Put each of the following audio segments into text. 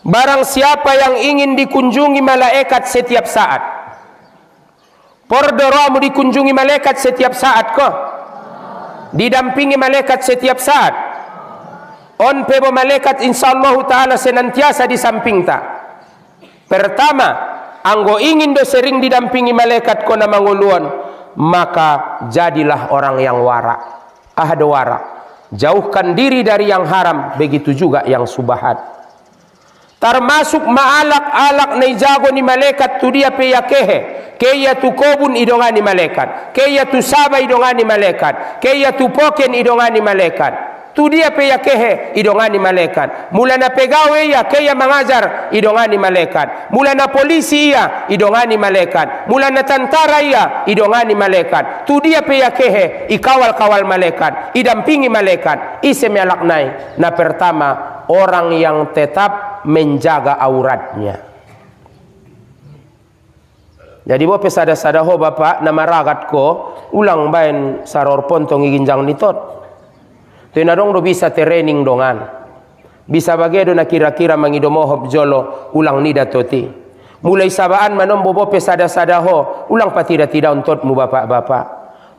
Barang siapa yang ingin dikunjungi malaikat setiap saat, pordoromu dikunjungi malaikat setiap saat kok, didampingi malaikat setiap saat, on pebo malaikat insyaallah ta'ala senantiasa di samping ta. Pertama, anggo ingin do sering didampingi malaikat kona manguluan, maka jadilah orang yang wara. Ahdo wara, jauhkan diri dari yang haram, begitu juga yang subahat. Termasuk maalak-alak na ijago ni malaikat tu dia pe yakehe, keya tu kobun idongani malaikat, keya tu saba idongani malaikat, keya tu poken idongani malaikat, tu dia pe yakehe idongani malaikat. Mula na pegawe ya keya mengajar idongani malaikat, mula na polisi ya idongani malaikat, mula na tentara ya idongani malaikat. Tu dia pe yakehe ikawal-kawal malaikat, idampingi malaikat. Iseme alaknai na pertama, orang yang tetap menjaga auratnya. Jadi bope sada-sada ho bapak nama ragat ko ulang bain saror pontong iginjang nitot. Tena dong do bisa training dongan. Bisa bagedo na kira-kira mangidomohop jolo ulang nida toti. Mulai sabaan manombo bope sada-sada ho ulang patida-tida untot mu bapak-bapak.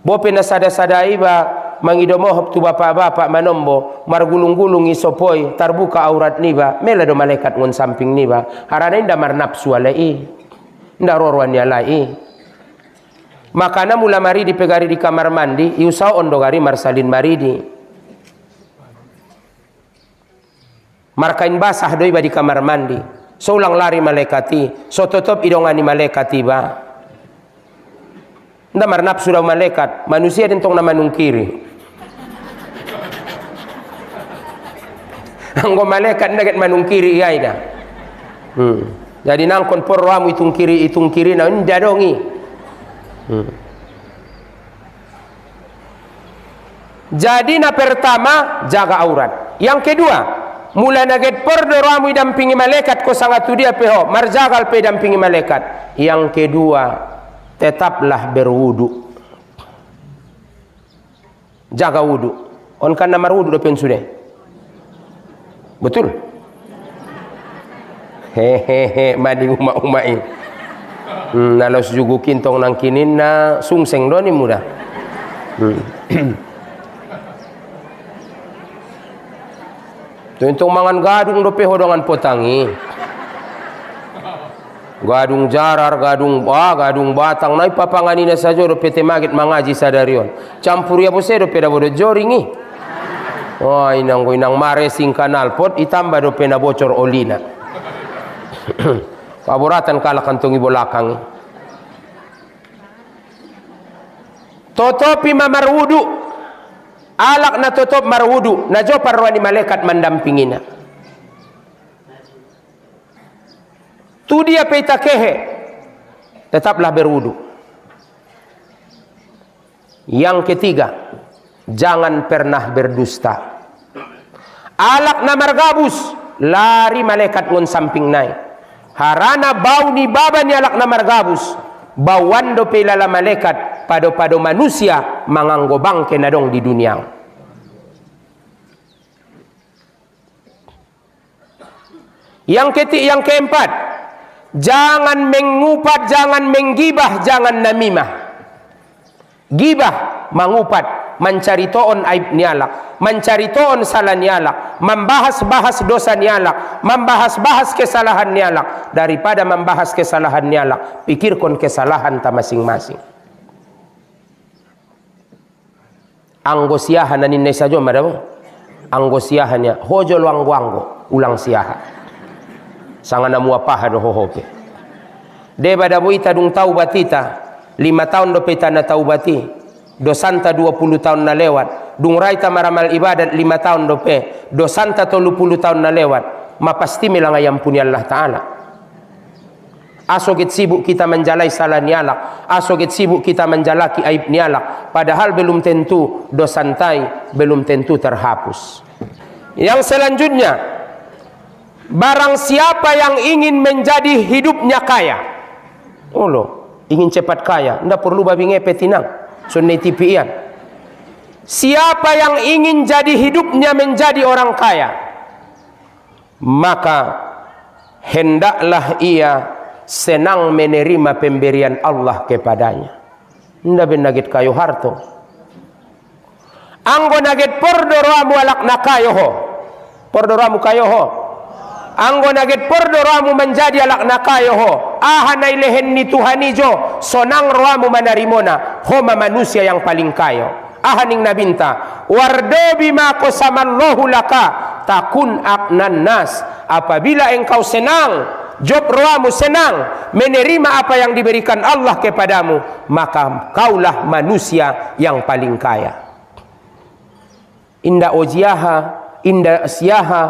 Bope na sada-sada iba mangidomohop tu bapak-bapak manombo margulung-gulung isopoi tarbuka aurat niba mela do malaikat ngon samping niba harana inda marnapsu alai inda rorwan alai. Makana mula maridi pegari di kamar mandi iusau ondo gari marsalin maridi markain basah do iba di kamar mandi so ulang lari malaikati so totop idongani malaikati ba nda marnapsu da malaikat manusia dentong na manungkiri. Anggo malaikat naget manungkiri iya ida. Jadi nangkon porwamu itung kiri na nda dongi. Jadi na pertama jaga aurat. Yang kedua, mula naget pordoramu idampingi malaikat ko sangat tu dia peho marjagal pe dampingi malaikat. Yang kedua, tetaplah berwudu. Jaga wudu. On kan namar wudu do pen sudah. Betul? Hehehe, madi uma-umai. Nalos jugu kintong nang kinin na sungseng doni muda. Tuntong mangan gadung do peho dongan potangi. Gadung jarar, gadung batang nai papanganina saja do pete magit mangaji sadarion. Campur ya bose do peda bodo joringi. Oh inang mare sing kanal pot itambah do pena bocor olina. Kaburatan kala kantongi bolakang. Totopi mamar wudu. Alak na totop marwudu na jo parwani malaikat mendampingina. Tu dia peitakehe tetaplah berwudu. Yang ketiga, jangan pernah berdusta. Alak na margabus lari malaikat ngon samping nai. Harana bau ni baba ni alak na margabus. Bawando pelala malaikat pado-pado manusia manganggo bangke nadong di dunia. Yang keempat, jangan mengupat, jangan menggibah, jangan namimah. Gibah, mengupat, mencari toon aib nialak, mencari toon salah nialak, membahas-bahas dosa nialak, membahas-bahas kesalahan nialak. Daripada membahas kesalahan nialak, pikirkan kesalahan ta masing-masing. Anggosiahan na ninay sajo madamo. Anggosiahan niya, hojo lo anggo ulang siaha. Sanga na muapaha do hohope. Deba da boita dung taubatita 5 tahun do peta na taubati. Dosanta 20 tahun na lewat. Dung raita maramal ibadat 5 tahun do pe. Dosanta 30 tahun na lewat. Mapasti milang ayampuni Allah Ta'ala. Asogit sibuk kita menjalai salah nialak, asogit sibuk kita menjalaki aib nialak, padahal belum tentu dosantai, belum tentu terhapus. Yang selanjutnya, barang siapa yang ingin menjadi hidupnya kaya, ingin cepat kaya, ndak perlu babi ngepet tinang, sunnah tipian. Siapa yang ingin jadi hidupnya menjadi orang kaya, maka hendaklah ia senang menerima pemberian Allah kepadanya. Nda benagit kayo harto. Anggo nagit pordoramu alak nakayoho. Pordoramu kayoho. Anggo nagit pordoramu menjadi alak nakayoho. Ahanay lehen ni Tuhanijo. Sonang roamu manarimona. Homa manusia yang paling kayo. Ahaning nabinta. Wardo bima kosamallahu laka. Takun aknan nas. Apabila engkau senang, job roamu senang menerima apa yang diberikan Allah kepadamu, maka kaulah manusia yang paling kaya. Inda ojiaha, inda siaha,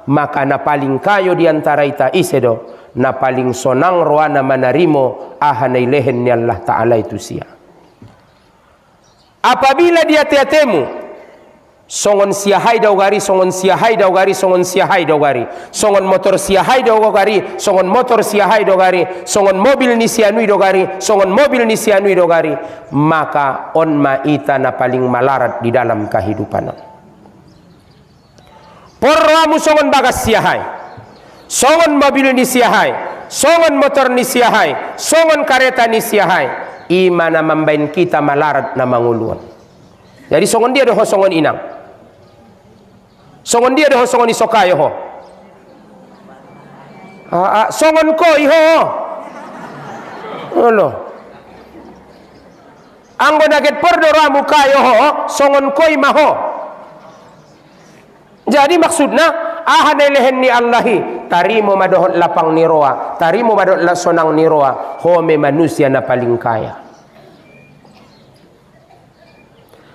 maka na paling kayo diantara ita isedo, na paling sonang roana manarimo ahanay lehen ni Allah Ta'ala itu sia. Apabila dia tiatemu, songon siahai daw gari, songon siahai daw gari, songon siahai daw gari, songon motor siahai daw gari, songon motor siahai daw gari, songon mobil ni sianui daw gari, songon mobil ni sianui daw gari, maka on maita na paling malarat di dalam kehidupan. Porramu songon bagas siahai, songon mobil ni siahai, songon motor ni siahai, songon kareta ni siahai, imana mambain kita malarat na manguluan. Jadi songon dia doh songon inang, songon dia doh songon isokayo ho, songon ko iho, olo. Anggo naget pordoramu kayo ho, songon ko imaho. Jadi maksudnya ahanay lehen ni Allahi tarimo madohot lapang niroa, tarimo madohot sonang niroa, home manusia na paling kaya.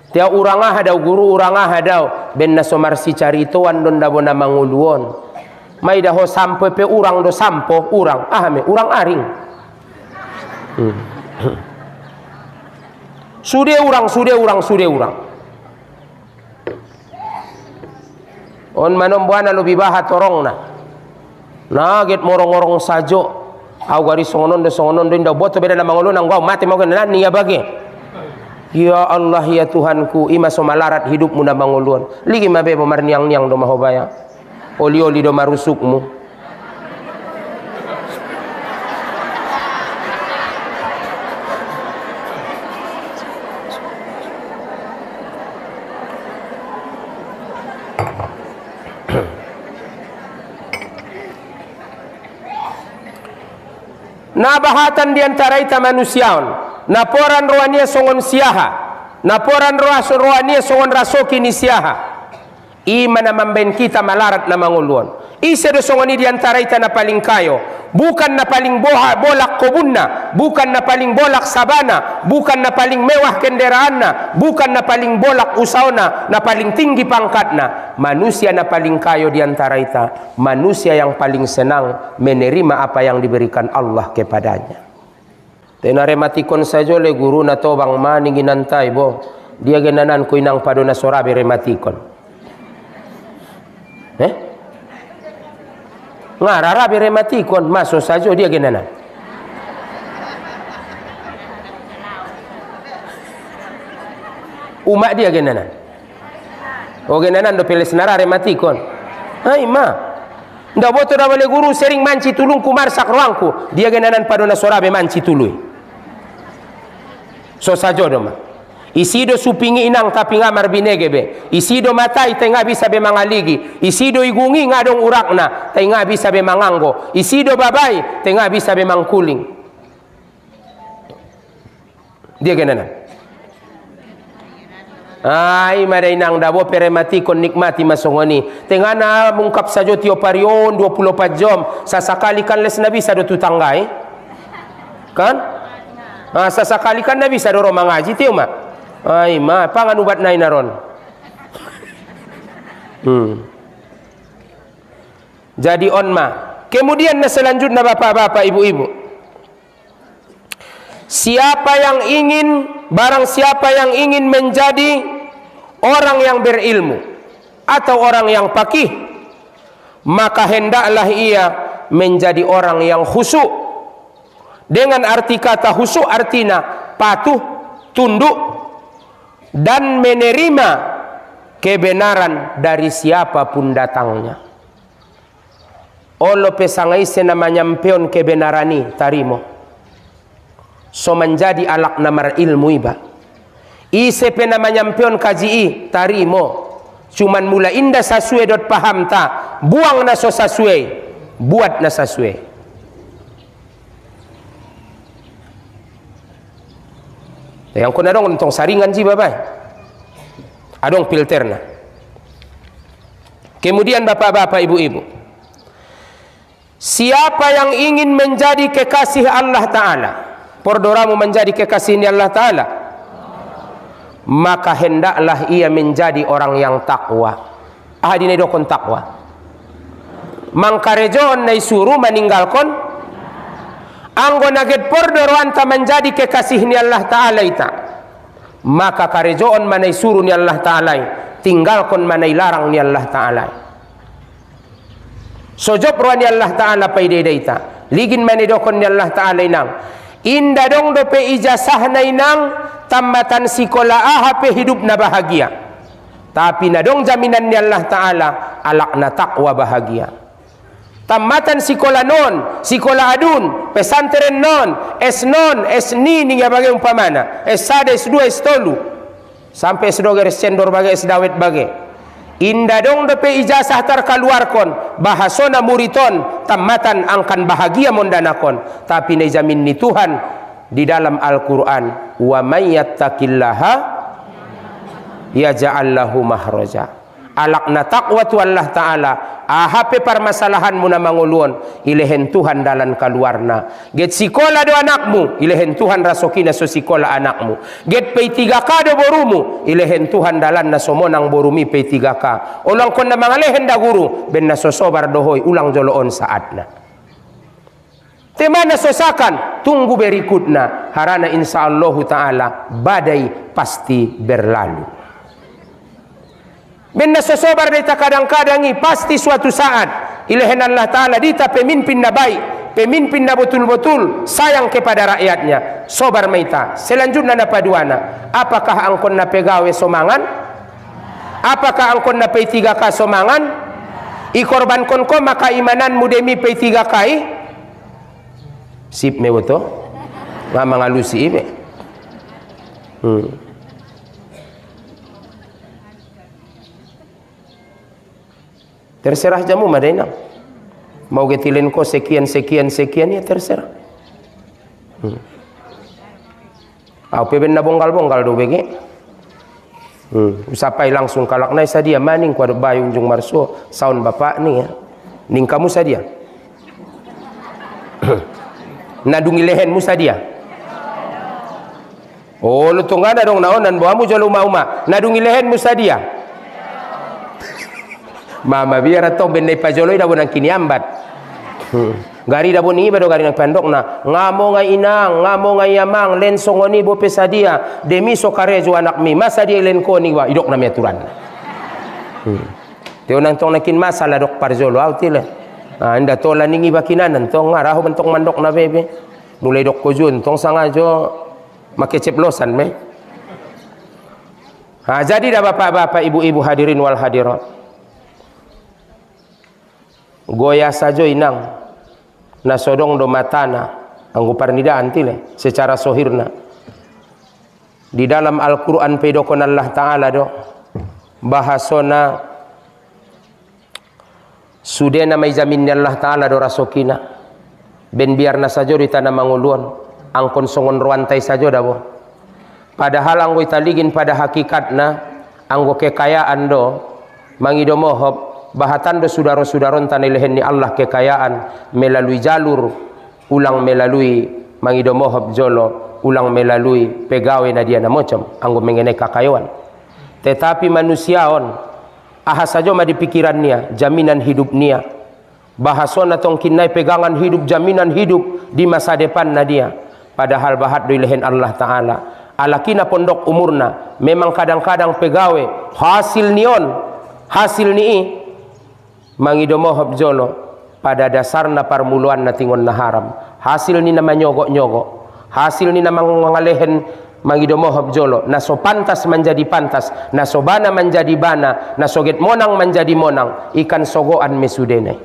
Tia urang daw guru urang daw ben na somarsi caritoan don dabo na manguluon. May daho sampo pe urang do sampo urang ahame urang aring. Sude urang. On manombuana lebih bahat torong na. Naget morong-morong sajo. Au gari songonon do inda boto beda na mangulon ang gua mati mau kena niya bagi. Ya Allah ya Tuhanku, ima somalarat hidupmu na mangulun. Ligi mabe marniang-niang do mahobaya. Oli-oli do marusukmu. Nabahatan diantara ita manusiaon, naporan roania songon siaha, naporan roania songon rasoki ni siaha. Ima na mamben kita malarat na manguluan. Isa do songon diantara ita na paling kayo, bukan na paling bolak kobunna, bukan na paling bolak sabana, bukan na paling mewah kendaraanna, bukan na paling bolak usauna, na paling tinggi pangkatna. Manusia na paling kayo diantara ita, manusia yang paling senang menerima apa yang diberikan Allah kepadanya. Tenarematikon saja le guru na tobang maning inantay bo, dia genanan ko inang pado na sorabe rematikon. Ngararabi rematikon masuk saja dia genanan. Umat dia genanan. O genanan do peles nara rematikon. Hai ma. Nda boto da wale guru sering manci tulung kumar sak ruangku. Dia genanan padona sorabe manci tului. So saja do ma. Isido supingi inang tapi ngamar binegebe. Isido matai tengah bisa be mangaligi. Isido igungi ngadong urakna tengah bisa be manganggo. Isido babai tengah bisa be mangkuling. Dia genanan. Ai madai nang dabo peremati kon nikmati masongoni. Tengah na mungkap sajo tio parion 24 jam. Sasakali kan les nabi sado tutanggai. Kan? Sasakali kan nabi sado ro mangaji tio ma. Ai ma panganubat nai naron. Jadi on ma. Kemudian na selanjutnya bapak-bapak, ibu-ibu. Barang siapa yang ingin menjadi orang yang berilmu atau orang yang faqih, maka hendaklah ia menjadi orang yang khusyuk. Dengan arti kata khusyuk artinya patuh, tunduk dan menerima kebenaran dari siapapun datangnya. olo pesangai namanya mpeon kebenarani tarimo so menjadi alak namar ilmu iba ise pe namanya mpeon kaji tarimo cuman mula indah sasue dot paham ta buang na so sasue buat na sasue. Yang kuna dong tong saringan ji babai adong filterna. Kemudian bapak-bapak ibu-ibu, siapa yang ingin menjadi kekasih Allah Ta'ala, pordoramu menjadi kekasih Allah Ta'ala, maka hendaklah ia menjadi orang yang takwa. Ahadine dokon takwa. Mangkarejoon na isuru meninggalkan anggo naget pordoro anta menjadi kekasih ni Allah Ta'ala ita, maka karejoon manai suruh ni Allah Ta'ala tinggalkan manai larang ni Allah Ta'ala. Sojok ruan ni Allah Ta'ala paideda ita ligin manai dokon ni Allah Ta'ala inang inda dong dope ijazah na inang tamatan sikola pe hidup na bahagia, tapi na dong jaminan ni Allah Ta'ala alak na takwa bahagia. Tamatan sikola non, sikola adun, pesantren non, S ni nga bagai umpamana, S1, S2, S3, sampai S2 garis cendor bagai S dawet bagai. Inda dong dope ijazah terkaluarkon, bahasona muriton, tamatan angkan bahagia mondanakon, tapi nejamin ni Tuhan di dalam Al-Quran, wa may yattaqillaha yaj'al lahu mahraja. Alakna takwa tu Allah Ta'ala ahape permasalahanmu na manguluon ilehen Tuhan dalan kaluarna. Get sikola do anakmu ilehen Tuhan rasokina so sikola anakmu. Get pay 3K do borumu ilehen Tuhan dalan na somonang borumi pay 3K. Ulang kon na mangalehen da guru ben na sosobar dohoy ulang joloon saatna. Temana sosakan tunggu berikutna harana insyaallah Ta'ala badai pasti berlalu. Benda sosobar dita kadang-kadangi pasti suatu saat ilahen Allah Ta'ala dita pemimpin na baik, pemimpin na betul-betul sayang kepada rakyatnya. Sobar maita selanjutnya na paduana, apakah angkon na pegawe somangan, apakah angkon na pay 3K somangan, ikorban kon ko maka imananmu demi pay 3K sip me beto nga mangalusi ibe. Terserah jamu madena. Mau getilin ko sekian ya terserah. Peben na bonggal do bege. Usapai langsung kalaknai sadia maning ku bayung jung marso saun bapak ni ya. Ning kamu sadia. Nadungi lehenmu sadia. Oh lu tunggana dong naonan bawamu jalo uma nadungi lehenmu sadia. Mama biar atau bendai pajoloi dah bonang kini ambat. Gari dah boni baru gari nak pendok na. Ngamo ngai inang, ngamo ngai amang, len songoni bo pesadia. Demi sokarejo anak mi, masa dia len ko ni wa idok na aturan. Teo nang tong nakin masalah dok parjolo autile. Anda tola ningi bakinan tong ngaraho bentok mandok na bebe. Mulai dok kojun tong sangajo make ceplosan me. Jadi dah bapak-bapak, ibu-ibu hadirin wal hadirat. Goya sajo inang nasodong do matana anggo parnidaan tile secara sohirna di dalam Al-Quran pedokon Allah Ta'ala do bahasona sudena may jamin ni Allah Ta'ala do rasokina ben biarna sajo di tanah manguluan angkon songon ruantai sajo dabo padahal anggo italigin pada hakikatna anggo kekayaan do mangido mohop bahatan do sudaro-sudaron tanilehen ni Allah kekayaan melalui jalur ulang melalui mangido mohab jolo ulang melalui pegawai na dia na mocam anggo mengenai kakayuan. Tetapi manusiaon aha saja ma di pikirannya jaminan hidup nia bahasona tong kinai pegangan hidup jaminan hidup di masa depan na dia padahal bahat do ilehen Allah Ta'ala alakina pondok umurna memang kadang-kadang pegawai hasil ni mangido mohab jolo pada dasarna parmuluan na tingon na haram hasil ni na manyogok-nyogok hasil ni na mangalehen mangido mohab jolo na so pantas menjadi pantas na so bana menjadi bana na soget monang menjadi monang ikan sogoan mesudene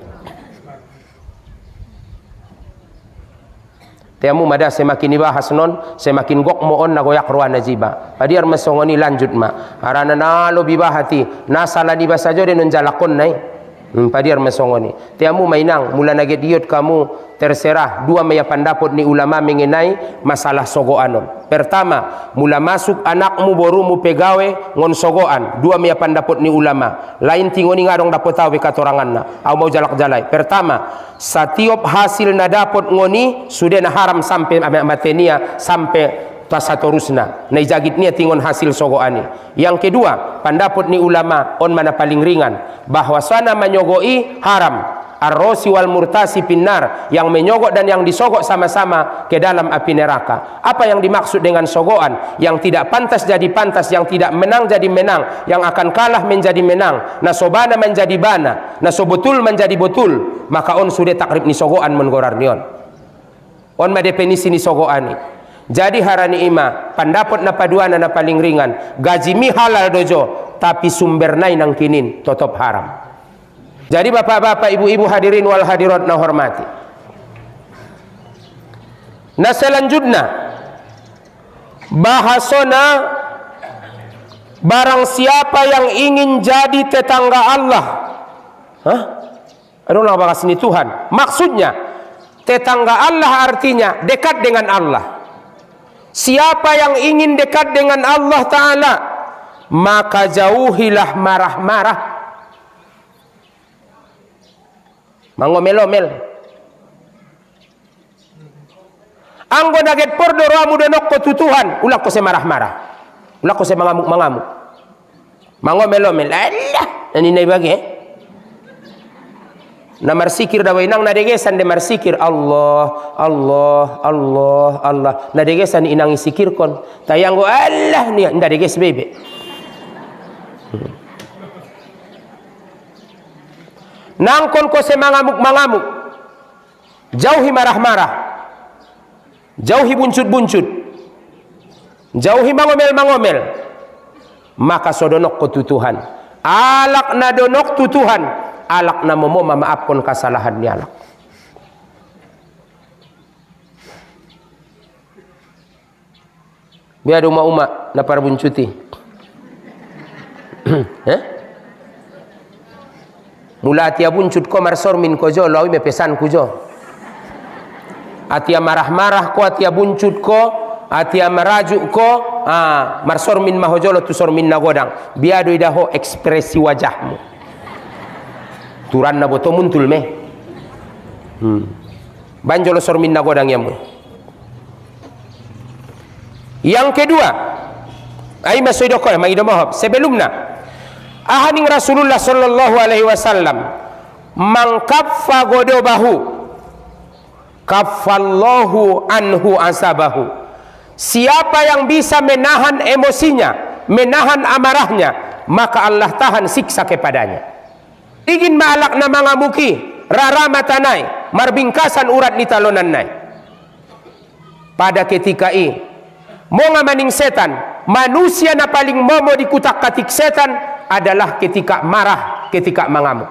Tiamu mada semakin dibahas non, semakin gok moon na goyak ruan najiba. Padiar masongoni lanjut ma. Arana nalo bibahati, nasala di basajo de non jalakon nai. Padiar masongoni. Tiamu mainang, mula nage diot kamu terserah. Dua maya pandapot ni ulama mengenai masalah sogoanon. Pertama, mula masuk anakmu borumu pegawe ngon sogoan. Dua maya pandapot ni ulama. Lain tingoni ngadong dapot tahu katorangan na. Au mau jalak jalai. Pertama, setiap hasil na dapot ngoni sudah na haram sampai matenia sampai tasatorusna na ijagit niya tingon hasil sogoani. Yang kedua, pandapot ni ulama on mana paling ringan bahwasana menyogoi haram, ar-rosi wal murtasi pinnar, yang menyogok dan yang disogok sama-sama ke dalam api neraka. Apa yang dimaksud dengan sogoan? Yang tidak pantas jadi pantas, yang tidak menang jadi menang, yang akan kalah menjadi menang, nasobana menjadi bana, nasobetul menjadi betul. Maka on sudah takrib ni sogoan menggorar nion. On ma definisi ni sogoani. Jadi harani ima pendapat na paduana na paling ringan, gaji mi halal dojo tapi sumber nai nang kinin tetap haram. Jadi bapak-bapak, ibu-ibu hadirin wal hadirat na hormati. Nah selanjutnya bahasona barang siapa yang ingin jadi tetangga Allah. Hah? Aduh lah bahas ini Tuhan. Maksudnya tetangga Allah artinya dekat dengan Allah. Siapa yang ingin dekat dengan Allah Ta'ala, maka jauhilah marah-marah, mangomel-omel. Anggo naget pordoro amu denok ko tutuhan, ulak ko se marah-marah, ulak ko se mangamuk-mangamuk, mangomel-omel. Allah, nani nai bagi na marsikir dawai nang nadegesan de marsikir Allah Allah Allah Allah nadegesan inang isikir kon tayang go Allah ni ndadeges bebe. Nang kon ko se mangamuk-mangamuk, jauhi marah-marah, jauhi buncut-buncut, jauhi mangomel-mangomel, maka sodonok ko tutuhan. Alak na donok tutuhan, alak na momo mamaapkon kasalahan ni alak. Biar uma-uma na para buncuti. Mula atia buncut ko marsor min ko jo lawi me pesan ku jo. Atia marah-marah ko, atia buncut ko, atia merajuk ko, marsor min mahojolo tu sor min nagodang. Biado idaho ekspresi wajahmu. Turan na boto muntul me. Banjolo sor min nagodang yamu. Yang kedua, ai masoido ko maido mohop sebelumna ahaning Rasulullah sallallahu alaihi wasallam mangkaffa godobahu kaffallahu anhu asabahu. Siapa yang bisa menahan emosinya, menahan amarahnya, maka Allah tahan siksa kepadanya. Ingin maalak na mangamuki rara matanai marbingkasan urat ni talonan nai. Pada ketika mau ngamaning setan, manusia na paling momo dikutak-katik setan adalah ketika marah, ketika mengamuk.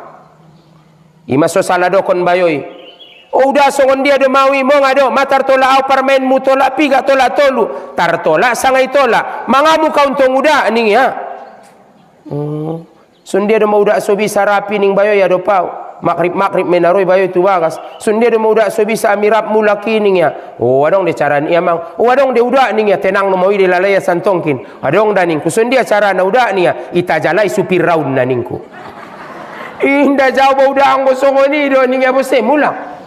Ima so saladokon bayoy. Oh udah songon dia do mawi mo ngado matar tola au parmain mu tola piga tola tolu tartola sangai tola mangamuk kau untong udah ning ya. Sun dia do mau udah so bisa rapi ning bayoy ya do pau. Makrib menaroy bayo tu bagas sundia de muda so bisa amirap mula kining ya. Oh adong de cara ni amang, oh adong de uda ning ya tenang no mau de lalaya santongkin adong daning ku sundia cara na uda ni ya itajalai supir raun na ningku inda jauh uda anggo songoni do ning ya bose mula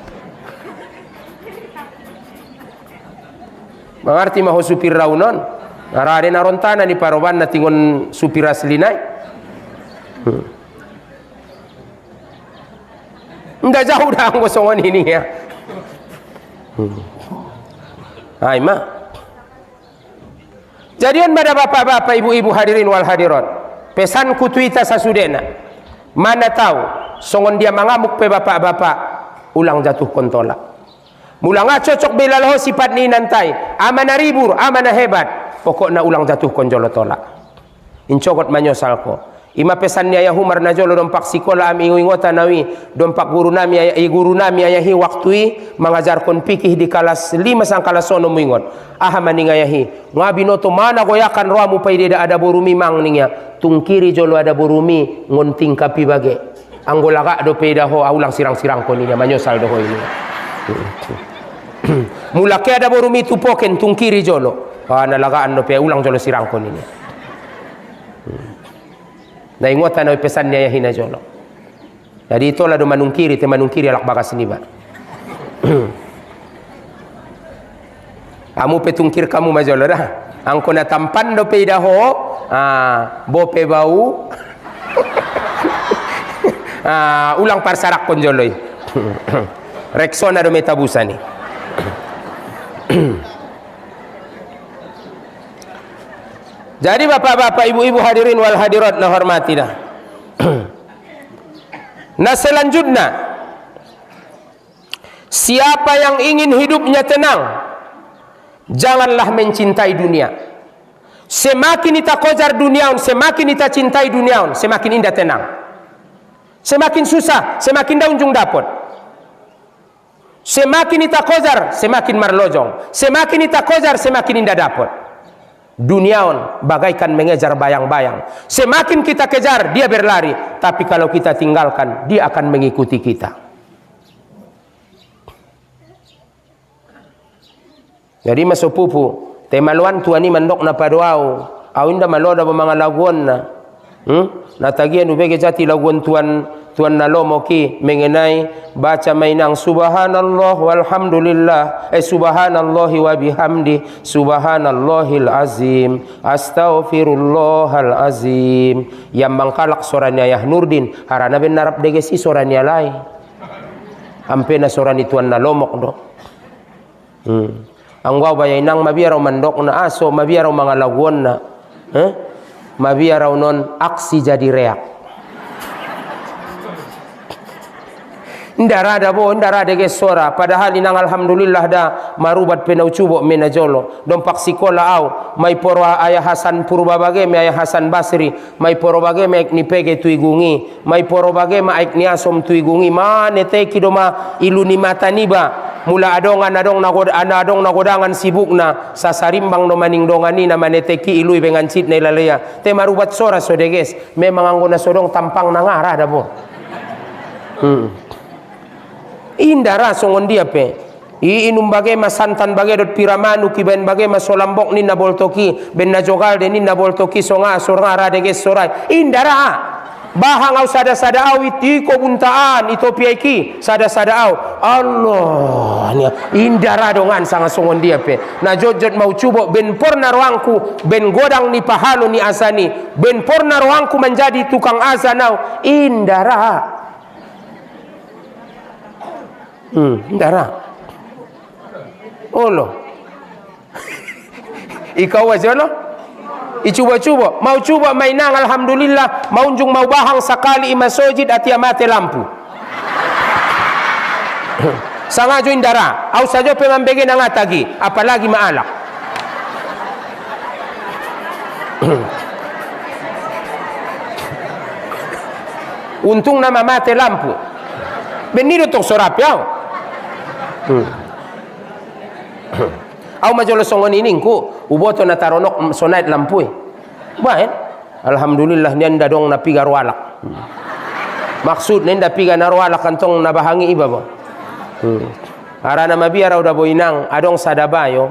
mengerti maho supir raunon narade narontana ni paroban na tingon supir aslinai. Nggak jauh dah anggo songon ini ya. Hai ma. Jadian pada bapak-bapak, ibu-ibu hadirin wal hadirat. Pesan kutuita sasudena. Mana tahu songon dia mengamuk pe bapak-bapak ulang jatuh kontola. Mula nggak cocok belaloh sifat ni nantai. Amana ribur, amana hebat. Pokoknya ulang jatuh konjolo tolak. Incokot manyosal ko. Ima pesan ni ayah Umar na jolo dompak sikola am ingota nawi dompak guru nami ayahi waktui mengajarkan fikih di kelas 5 sang kelas 6 ingot. Aha maning ayahi ngabi noto mana goyakan roamu paideda ada borumi mang ningya tungkiri jolo ada borumi ngonting kapi bage. Anggolaga do peda ho aulang sirang-sirang ko ninya manyosal do ho ini. Mulake ada borumi tupoken tungkiri jolo. Nalagaan no pe ulang jolo sirang ko ninya. Na ingota na pesan niya hina jolo. Jadi itolah do manungkiri te manungkiri alak bakas ni ba. Amu petungkir kamu majolo dah. Angko na tampan do peida ho, bope bau. Ulang parsarak kon joloy. Rexona do metabusani. Jadi bapak-bapak, ibu-ibu hadirin wal hadirat na hormati dah. Nah selanjutnya, siapa yang ingin hidupnya tenang, janganlah mencintai dunia. Semakin kita kojar duniaun, semakin kita cintai duniaun, semakin indah tenang. Semakin susah, semakin dah unjung dapat. Semakin kita kojar, semakin marlojong. Semakin kita kojar, semakin indah dapat. Duniaun bagaikan mengejar bayang-bayang. Semakin kita kejar, dia berlari. Tapi kalau kita tinggalkan, dia akan mengikuti kita. Jadi masuk pupu, temaluan tuani mandok na paduau. Awinda maloda ba mga laguan na. Natagian ubege jati laguan tuan nalomoki mengenai baca mainang subhanallah walhamdulillah subhanallahi wa bihamdi subhanallahil azim astaghfirullahal azim yang mangkalak soranya Yah Nurdin harana ben narap degesi soranya lai ampena sorani tuan nalomok do anggaw bayay nang mabiyaraw mandok na aso mabiyaraw mga laguan na mabiyaraw non aksi jadi reak. Ndara ada bo, ndara ada gesora. Padahal inang alhamdulillah da marubat penau cubo menajolo. Dompak sikola au, may poro ayah Hasan Purbabage, may ayah Hasan Basri, may poro bage may ni pege tuigungi, may poro bage may ni asom tuigungi. Nete kidoma ilu ni mata niba. Mula adong nagodangan sibuk na sasarimbang no maning dongani na maneteki ilu ibengancit na ilalaya. Te marubat sora sodeges, memang anggo na sodong tampang nangara da bo. Indara songon dia pe iinum bage masantan bage dot piramanu kiben bage masolambok ni naboltoki ben najogal de ni naboltoki songa sorngara de gesorai indara bahang au sada awit ko buntaan itu piaiki sada au Allah nia indara dongan sanga songon dia pe na jojot mau cubo ben porna ruangku ben godang ni pahalo ni asani ben porna ruangku menjadi tukang azanau indara ndara olo ikaw aja lo icuba-cuba mau cuba mainang alhamdulillah mau unjung mau bahang sakali imasojid ati amate lampu sangajo indara au sajo pemambege nangatagi apalagi maalak untung nama mate lampu benido tok sorap yao au majolo songon iningku uboto na taronok sonait lampui baen alhamdulillah nianda dong na pigar walak maksud nenda piga narwalak kantong na bahangi iba bo arana mabiara udah boinang adong sadabayo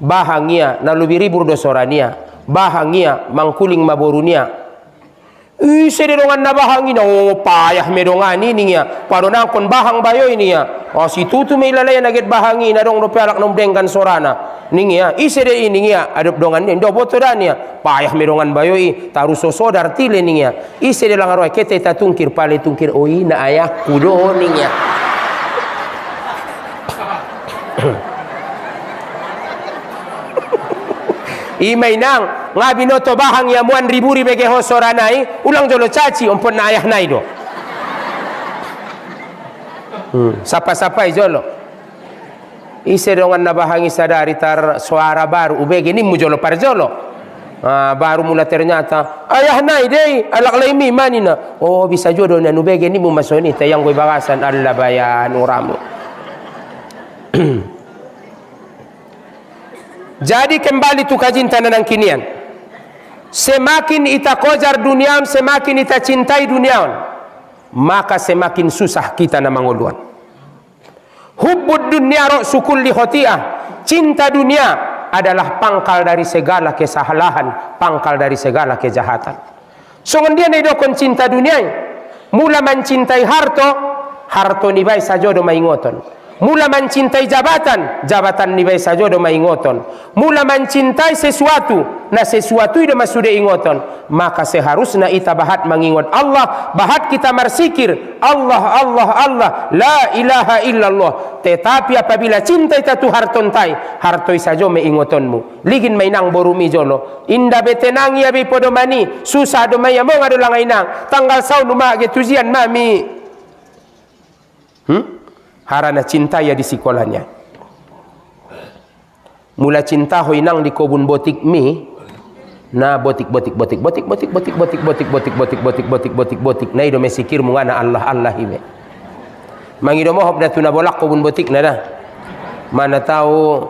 bahangia na lubiribur do sorania bahangia mangkuling maborunia sede dongan na bahang ina payah medongani niya padonang kon bahang bayo niya si tutu may lalaya naget bahangi na dong rupialak nung dengkan sorana niya isede ini niya adop dongan niya boto dan niya payah medongan bayo taru sosodar tile niya isede lang aroy kete tatungkir pale tungkir na ayah kudo niya imay nang nga binoto bahang yamuan riburi bege hosoranai ulang jolo caci ompon na ayah naido sapa-sapa jolo ise dongan na bahangi sadari tar suara baru ubege ni mujolo par jolo Baru mula ternyata ayah nai deh alak laimi manina. Oh bisa jodoh na nubege ni mu masoni tayang gue bagasan Allah bayan uramu. Jadi kembali tu kajin tananang kinian. Semakin ita kojar duniaun, semakin ita cintai duniaun, maka semakin susah kita na mangoluan. Hubbud dunia ra'su kulli khoti'ah. Cinta dunia adalah pangkal dari segala kesalahan, pangkal dari segala kejahatan. Songon dia nedokon cinta dunia, mula mencintai harto ni bai sajodo maingoton. Mula mencintai jabatan, jabatan ni bai sajodo maingoton. Mula mencintai sesuatu, na sesuatu ida masude ingoton. Maka seharusnya ita bahat mengingot Allah, bahat kita bersikir Allah, Allah, Allah, la ilaha illallah. Tetapi apabila cinta ita tu hartontai, hartoi sajo meingotonmu. Ligin mainang borumi jolo. Inda betenangi abi podomani, susah do maya mo ngado langainang. Tanggal saun rumah ge tujian mami. Harana cinta ya di sekolahnya. Mula cinta hoinang di kebun botik mi. Na botik. Nah ido mesikir mungana Allah ibe. Mangido mohop datu na bolak kebun botik na dah. Mana tahu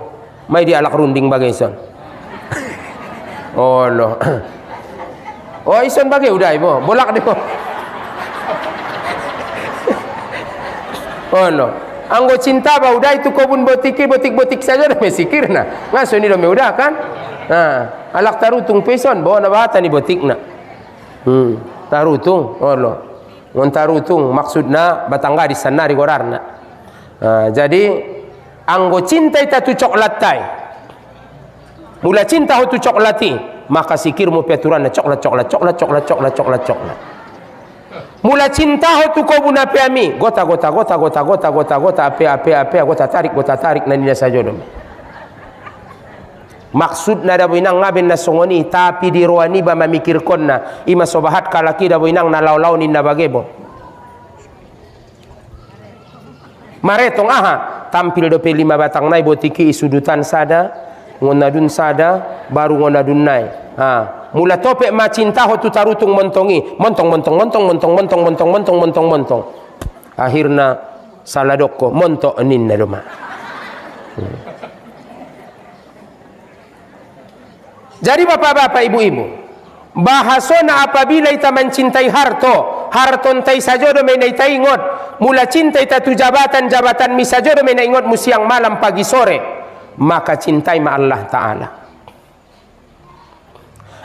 mai di alak runding bagai son. Oh no. Oh ison bagai udah ibo, bolak deh. Oh no. Anggo cinta ba udah itu kebun botik saja dah mesikir na. Ngaso ni do me udah kan? Alak tarutung peson bawa na bahata ni botik na. Tarutung. Oh no. Ngon tarutung maksudna batangga di sana di gorarna. Jadi anggo cinta ita tu coklat tai. Mula cinta tu coklati, maka sikirmu peturan coklat. Mula cinta tu kau buna piami, gota ape gota tarik nanina sajodo. Maksud na da boinang ngaben na songoni tapi di roani ba mamikir konna ima sobahat kalaki da boinang na law ninna bagebo. Maretong tampil do pe 5 batang nai botiki isudutan sada ngonadun sada baru ngonadun nai. Mula topek ma cinta ho tu tarutung montongi montong. Akhirna saladokko montok ninna doma. Jadi bapak-bapak ibu-ibu, bahasona apabila ita mencintai harton tai sajodo menai tai ingot, mula cinta ita tu jabatan mi sajodo menai ingot mu siang malam pagi sore, maka cintai ma Allah Ta'ala.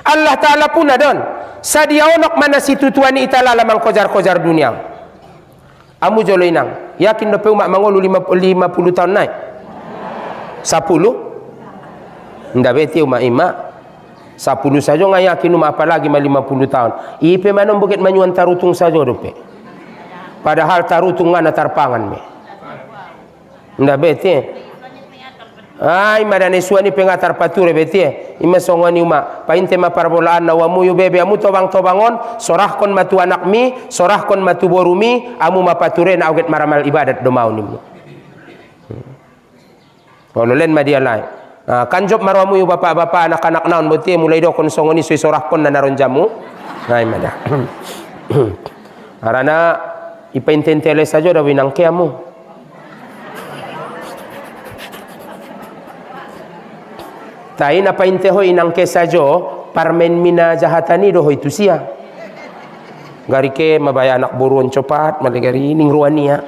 Allah Ta'ala pun adon sadia onok mana situ tuani ita lala mangkojar-kojar dunia. Amu jolo inang yakin do pe umak mangolu 50 tahun naik 10 ndak beti umak 10 saja nggak yakin umak apalagi 50 tahun. Ipe manom bukit manyuan tarutung saja dope. Padahal tarutung ngana tarpangan me. Ndak beti. Ai madane suani pengatar pature beti. Ima songoni umak painte ma parbolaan na wamu yu bebe amu tobangon sorahkon matu anak mi, sorahkon matu borumi, amu ma pature na auget maramal ibadat do mau nimu. Ololen ma dia lai. Kanjop marwamu yu bapak-bapak anak-anak naon beti mulai do kon songoni sui sorahkon na naron jamu. Ai mada. Arana ipaintentele saja da winang keamu. Tai na painteho inang ke sajo parmen mina jahatani do itu sia. Gari ke mabaya anak buruan cepat maligari ning ruania.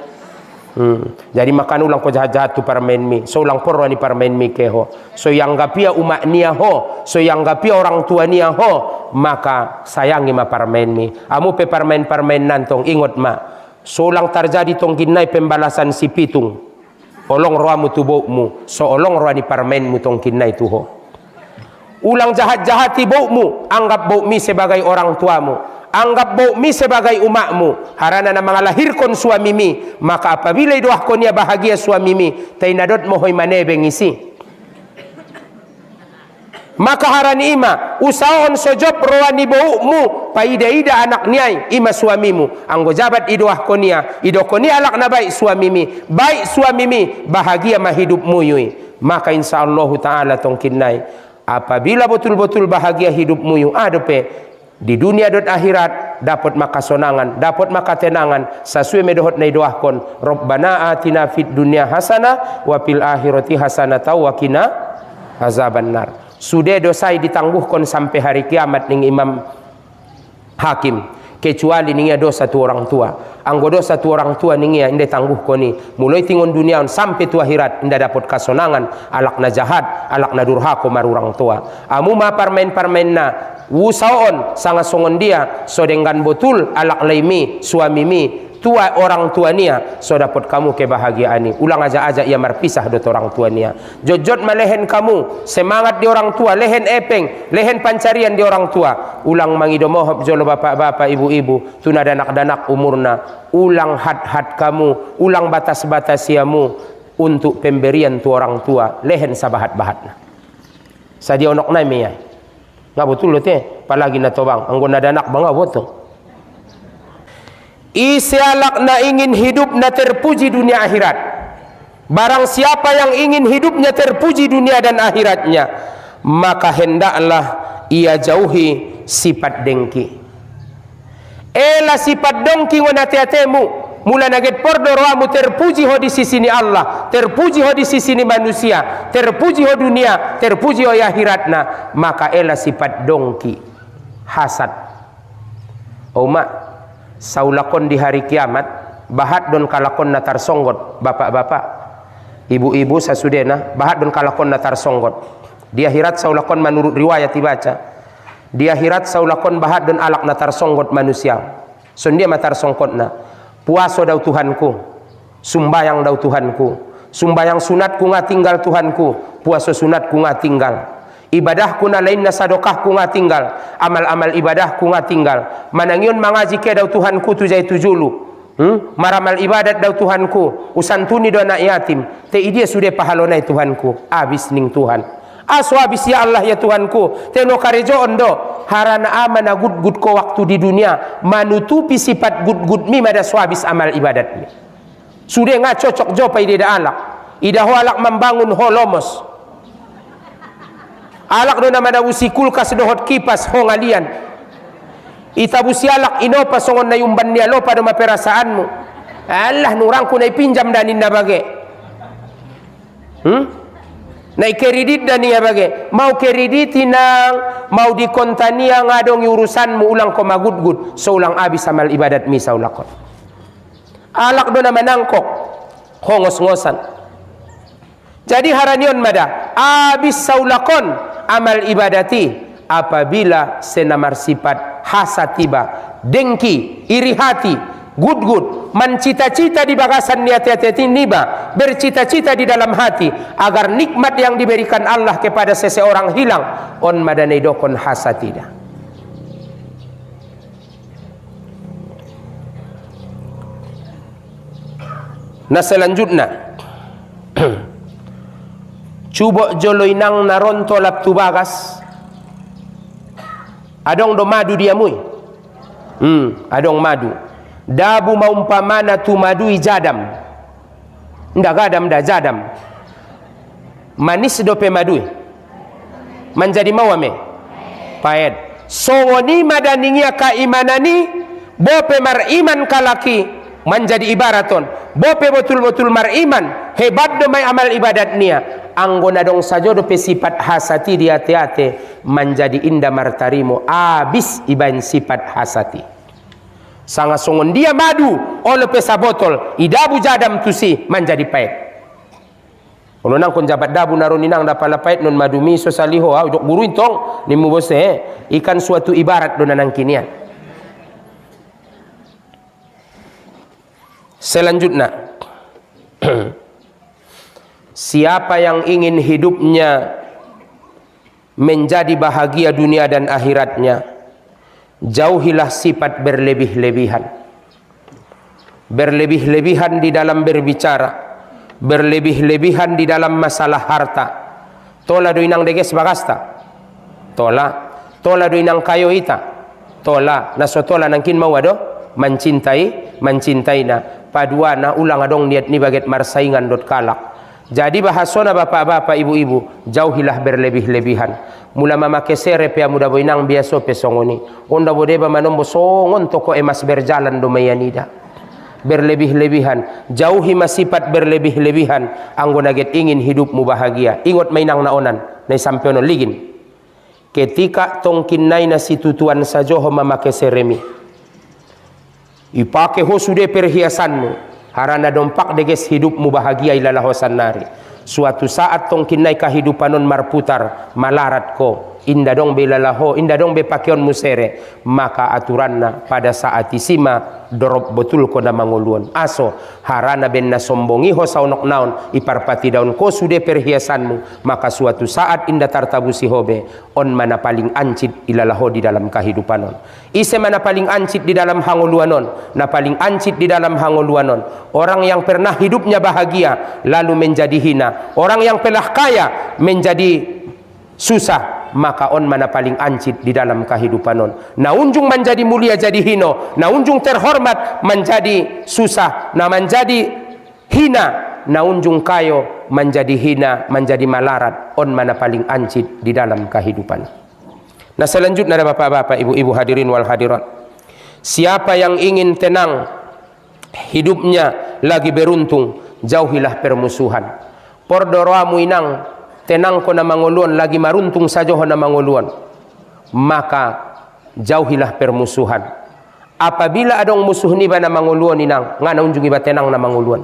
Jadi makan ulang ko jahat-jahat tu parmen mi. So ulang porwani parmen mi keho. So yang gapia umak nia ho, so yang gapia orang tua nia ho, maka sayangi ma parmen mi. Amu pe parmen nantong ingot ma. So ulang terjadi tong kinai pembalasan si pitung. Olong roamu tubokmu, so olong roani parmen mu tong kinai tuho. Ulang jahat-jahati baumu, anggap bau mi sebagai orang tuamu, anggap bau mi sebagai umakmu. Harana na mangalahirkon suami mi, maka apabila idoah konia bahagia suami mi, tainadot mohoy manebeng isi. Maka harani ima usaon sojop roani baumu, paida-ida anak niai ima suamimu. Anggo jabat idoah konia, ido konia alak na baik suami mi, bahagia mah hidupmu yui. Maka insyaallah taala tong kinai Apabila betul-betul bahagia hidupmu yu adepe di dunia dan akhirat, dapat maka sonangan, dapat maka tenangan, sesuai medohot nai doahkon, Rabbana atina fid dunya hasanah wa fil akhirati hasanah wa qina azabannar. Sudah dosai ditangguhkan sampai hari kiamat ning Imam Hakim, kecuali ning dosa tu orang tua. Anggo dosa tu orang tua ning ya inde tangguhkan ni mulai tingon dunia sampai tu akhirat inda dapat kasonangan, alakna jahat, alakna durhaka marurang tua. Amu ma parmain-parmainna wusaon sangat songon dia so dengan betul alak laimi suami mi tua orang tua nia so dapat kamu kebahagiaan ni. Ulang aja ia marpisah dot orang tua nia. Jojot malehen kamu semangat di orang tua, lehen epeng, lehen pancarian di orang tua. Ulang mangido mohop jolo bapak-bapak, ibu-ibu, tuna danak-danak umurna. Ulang had-had kamu, ulang batas-batas siamu untuk pemberian tu orang tua, lehen sabahat-bahatna. Sadia onok nai meyai. Nggak betul loh teh, apalagi na tobang, anggona danak bangga betul. Isialak na ingin hidup na terpuji dunia akhirat. Barang siapa yang ingin hidupnya terpuji dunia dan akhiratnya, maka hendaklah ia jauhi sifat dengki. Ela sifat dengki wanati-atemu. Mula naget pordoroamu terpuji ho di sisi ni Allah, terpuji ho di sisi ni manusia, terpuji ho dunia, terpuji ho akhiratna, maka ela sifat dongki, hasad. Oma saulakon di hari kiamat bahat don kalakon natar songgot, bapak-bapak, ibu-ibu sasudena, bahat don kalakon natar songgot. Di akhirat saulakon menurut riwayat dibaca, di akhirat saulakon bahat don alak natar songgot manusia. Sondia matar songkotna. Puaso dau Tuhanku, sumbayang dau Tuhanku, sumbayang sunatku nga tinggal Tuhanku, puaso sunatku nga tinggal, ibadahku na lain na sadokahku nga tinggal, amal-amal ibadahku nga tinggal, manangyon mangaji ke dau Tuhanku tujay tujulu, maramal ibadat dau Tuhanku, usantuni do anak yatim, te idia sudah pahalonai Tuhanku, abis ning Tuhan. Aso abis ya Allah ya Tuhanku, teno karejo ondo harana amana gud ko waktu di dunia manutupi sifat gud mi mada swabis amal ibadat mi. Sudah nggak cocok jopa ide da alak, ida ho alak membangun holomos, alak do nama da usi kulkas dohot kipas ho ngalian, itabusi alak inopa songon na yumban nia lopa do maperasaanmu. Allah nurangku na pinjam danin na bage. Nai kredit dan ia bagai mau kredit tinang mau dikontania ngadong urusanmu ulang ko magudgud so ulang abis amal ibadat mi saulakon alak do na manangkok hongos-ngosan. Jadi haranion mada abis saulakon amal ibadati apabila senamar sifat hasatiba dengki iri hati gud mencita-cita di bagasan niat-niat niba, bercita-cita di dalam hati agar nikmat yang diberikan Allah kepada seseorang hilang on madanai dokon hasatida. Nah selanjutnya coba joloinang naronto lap tu bagas adong do madu dia mui adong madu dabu maumpamana tu madui jadam ndak gadam dah jadam manis dope madui menjadi mawame paed songoni madaningia kaimanani bope mariman kalaki menjadi ibaraton bope betul-betul mariman hebat domai amal ibadat nia anggona dong sajo dope sifat hasati dia teate menjadi indah martarimo abis iban sifat hasati. Sangat songon dia madu oleh pesa botol idabu jadam tusi menjadi pahit. Kalau nang kon jabat dabu naroni nang dapala pahit non madu miso saliho dok guru intong nimu bose ikan suatu ibarat dona nang kinian. Selanjutnya siapa yang ingin hidupnya menjadi bahagia dunia dan akhiratnya, jauhilah sifat berlebih-lebihan. Berlebih-lebihan di dalam berbicara, berlebih-lebihan di dalam masalah harta. Tola do inang deges bagasta, tola do inang kayo ita, tola nasotola nangkin mawado mencintai na paduana ulang adong niat ni baget marsaingan dot kalak. Jadi bahasona bapak-bapak, ibu-ibu, jauhilah berlebih-lebihan. Mula memakai serep ya muda boinang biasa pesongoni. Onda bodeba manombo songon toko emas berjalan domayanida. Berlebih-lebihan, jauhi masifat berlebih-lebihan. Anggo naget ingin hidupmu bahagia. Ingot mainang naonan, na sampiono ligin. Ketika tongkin nai na situtuan sajoho memakai seremi. Ipake ho sude perhiasanmu. Harana dompak deges hidupmu bahagia ilalahosan nari. Suatu saat tongkin nai kehidupanon marputar malarat ko. Indah dong be lalaho, indah dong be pakeon musere. Maka aturanna pada saat isima dorop betul ko na manguluan. Aso harana ben na sombongi ho saunok naon iparpati daun ko sude perhiasanmu. Maka suatu saat indah tartabusi hobe on mana paling ancit ilalaho di dalam kehidupanon. Ise mana paling ancit di dalam hanguluanon, na paling ancit di dalam hanguluanon. Orang yang pernah hidupnya bahagia lalu menjadi hina. Orang yang pernah kaya menjadi susah. Maka on mana paling ancit di dalam kehidupanon. Na unjung menjadi mulia jadi hino, na unjung terhormat menjadi susah, na menjadi hina, na unjung kayo menjadi hina, menjadi malarat. On mana paling ancit di dalam kehidupan. Nah selanjutnya ada bapak-bapak, ibu-ibu hadirin wal hadirat. Siapa yang ingin tenang hidupnya lagi beruntung, jauhilah permusuhan. Pordoroamu inang tenang ko na manguluan lagi maruntung saja ho na manguluan, maka jauhilah permusuhan. Apabila adong musuh ni ba na manguluan inang nga naunjung iba tenang na manguluan.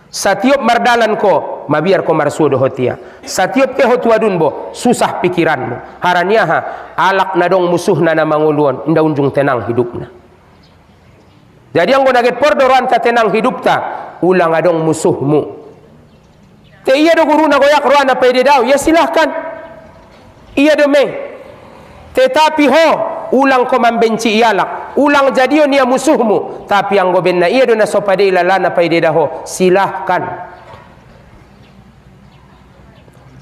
Satiop mardalan ko mabiar ko marsudo hotia. Satiop ke hotuadun bo susah pikiranmu. Harania ha alak na dong musuh na manguluan inda unjung tenang hidupna. Jadi ang naget pordoran ta tenang hidup ta ulang adong musuhmu. Te iya do guru na goyak roana pede daw, ya silahkan. Iya do me. Tetapi ho ulang ko membenci ialak, ulang jadion ia musuhmu, tapi ang goben na iya do na sopade ilalana pede daho, silahkan.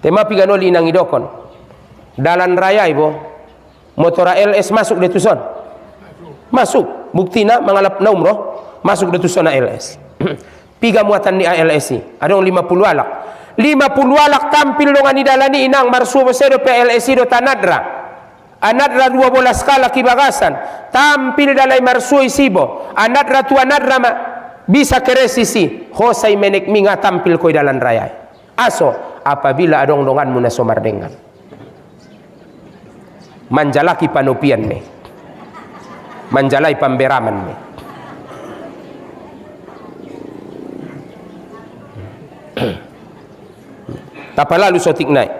Tema piganoli nang idokon. Dalan raya ibo. Motora LS masuk de tuson. Masuk. Buktina mangalap na umroh, masuk de tuson na LS. Piga muatan ni ALSI, adong 50 alak. 50 alak tampil dengan idalani inang marsuo sedo PLSI do tanadra. Anadra 12 kala kibagasan. Tampil dalai marsuo isibo. Anadra tu anadra bisa keresisi. Hosai menek minga tampil ko dalan raya. Aso apabila adong donganmu na somardengan. Manjalaki panopian me. Manjalai pamberaman me. Tapalalu sotik naik.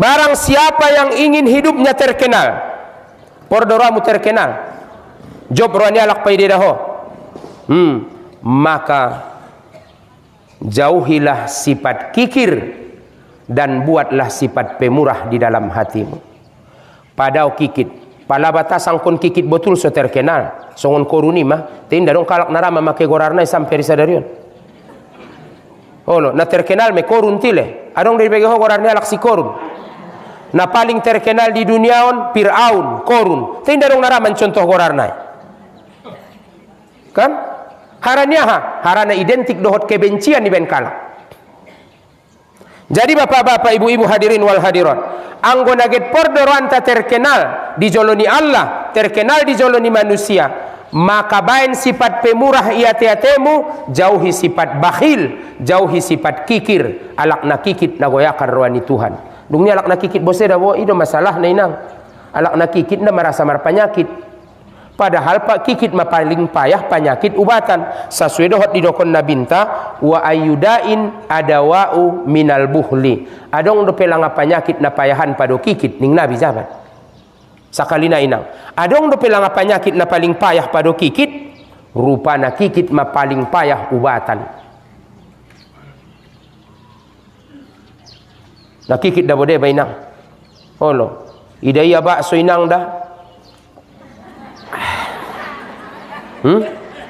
Barang siapa yang ingin hidupnya terkenal, pordoramu terkenal, job roani alak paide daho, maka jauhilah sifat kikir dan buatlah sifat pemurah di dalam hatimu. Padau kikit, pala batasang kon kikit betul so terkenal, songon koruni mah, tinda dong kalak narama make gorarna sampai risadarion. Ono na terkenal me korun tile adong dari bagi ho gorarni alak si korun na paling terkenal di dunia on Fir'aun korun tinda dong naraman contoh gorarna kan harania ha harana identik dohot kebencian di ben kalak. Jadi bapak-bapak ibu-ibu hadirin wal hadirat anggo naget pordoran ta terkenal di joloni Allah terkenal di joloni manusia, maka bain sifat pemurah ia teatemu, jauhi sifat bakhil, jauhi sifat kikir. Alak na kikit na goyakan roani Tuhan. Dungnya alak na kikit bose da bo ido masalah na inang. Alak na kikit na marasa marpanyakit. Padahal pak kikit ma paling payah penyakit ubatan. Sesuai dohot didokon nabinta wa ayudain adawau minal buhli. Adong do pelanga penyakit na payahan pado kikit ning nabi zaman. Sakalina inang adong do pelanga penyakit na paling payah pada kikit, rupana kikit ma paling payah ubatan. Na kikit da bode ba inang olo idaya bakso inang dah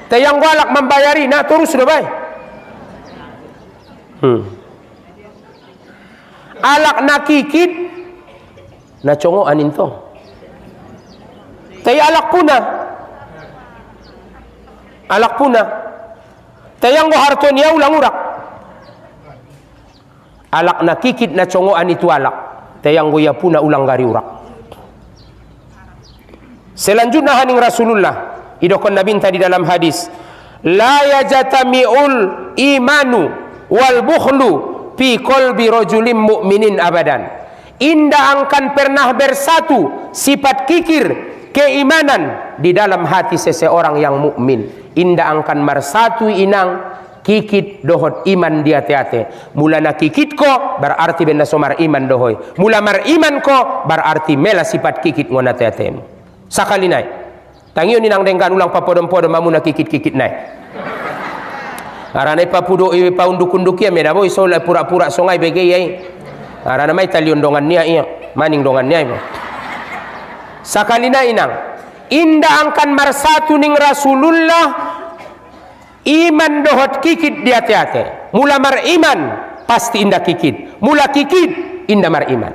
tayang walak membayari na terus do bay alak na kikit na congo anin to. Tay alak puna Tayang go harto niya ulang urak. Alak na kikit na congoan itu alak. Tayang go ya puna ulang gari urak. Selanjutnya haning Rasulullah idokon Nabi tadi dalam hadis, la yajtami'ul imanu wal bukhlu fi qalbi rajulin mu'minin abadan. Indah akan pernah bersatu sifat kikir keimanan di dalam hati seseorang yang mukmin. Indah akan mersatu inang kikit dohot iman di hati-hati. Mula na kikit ko berarti benda somar iman dohoy. Mula mar iman ko berarti mela sifat kikit ngon hati-hati. Sakali naik. Tangiyo ninang dengkan ulang papodom-podom mamu na kikit-kikit naik. Aranay papudo paunduk-unduk ya meda boy so pura-pura songai begeyai. Arana may talion dongan niya iya, maning dongan niya ibo. Sakali na inang, inda angkan marsatu ning Rasulullah iman dohot kikit di hati-hati. Mula mar iman pasti inda kikit. Mula kikit inda mar iman.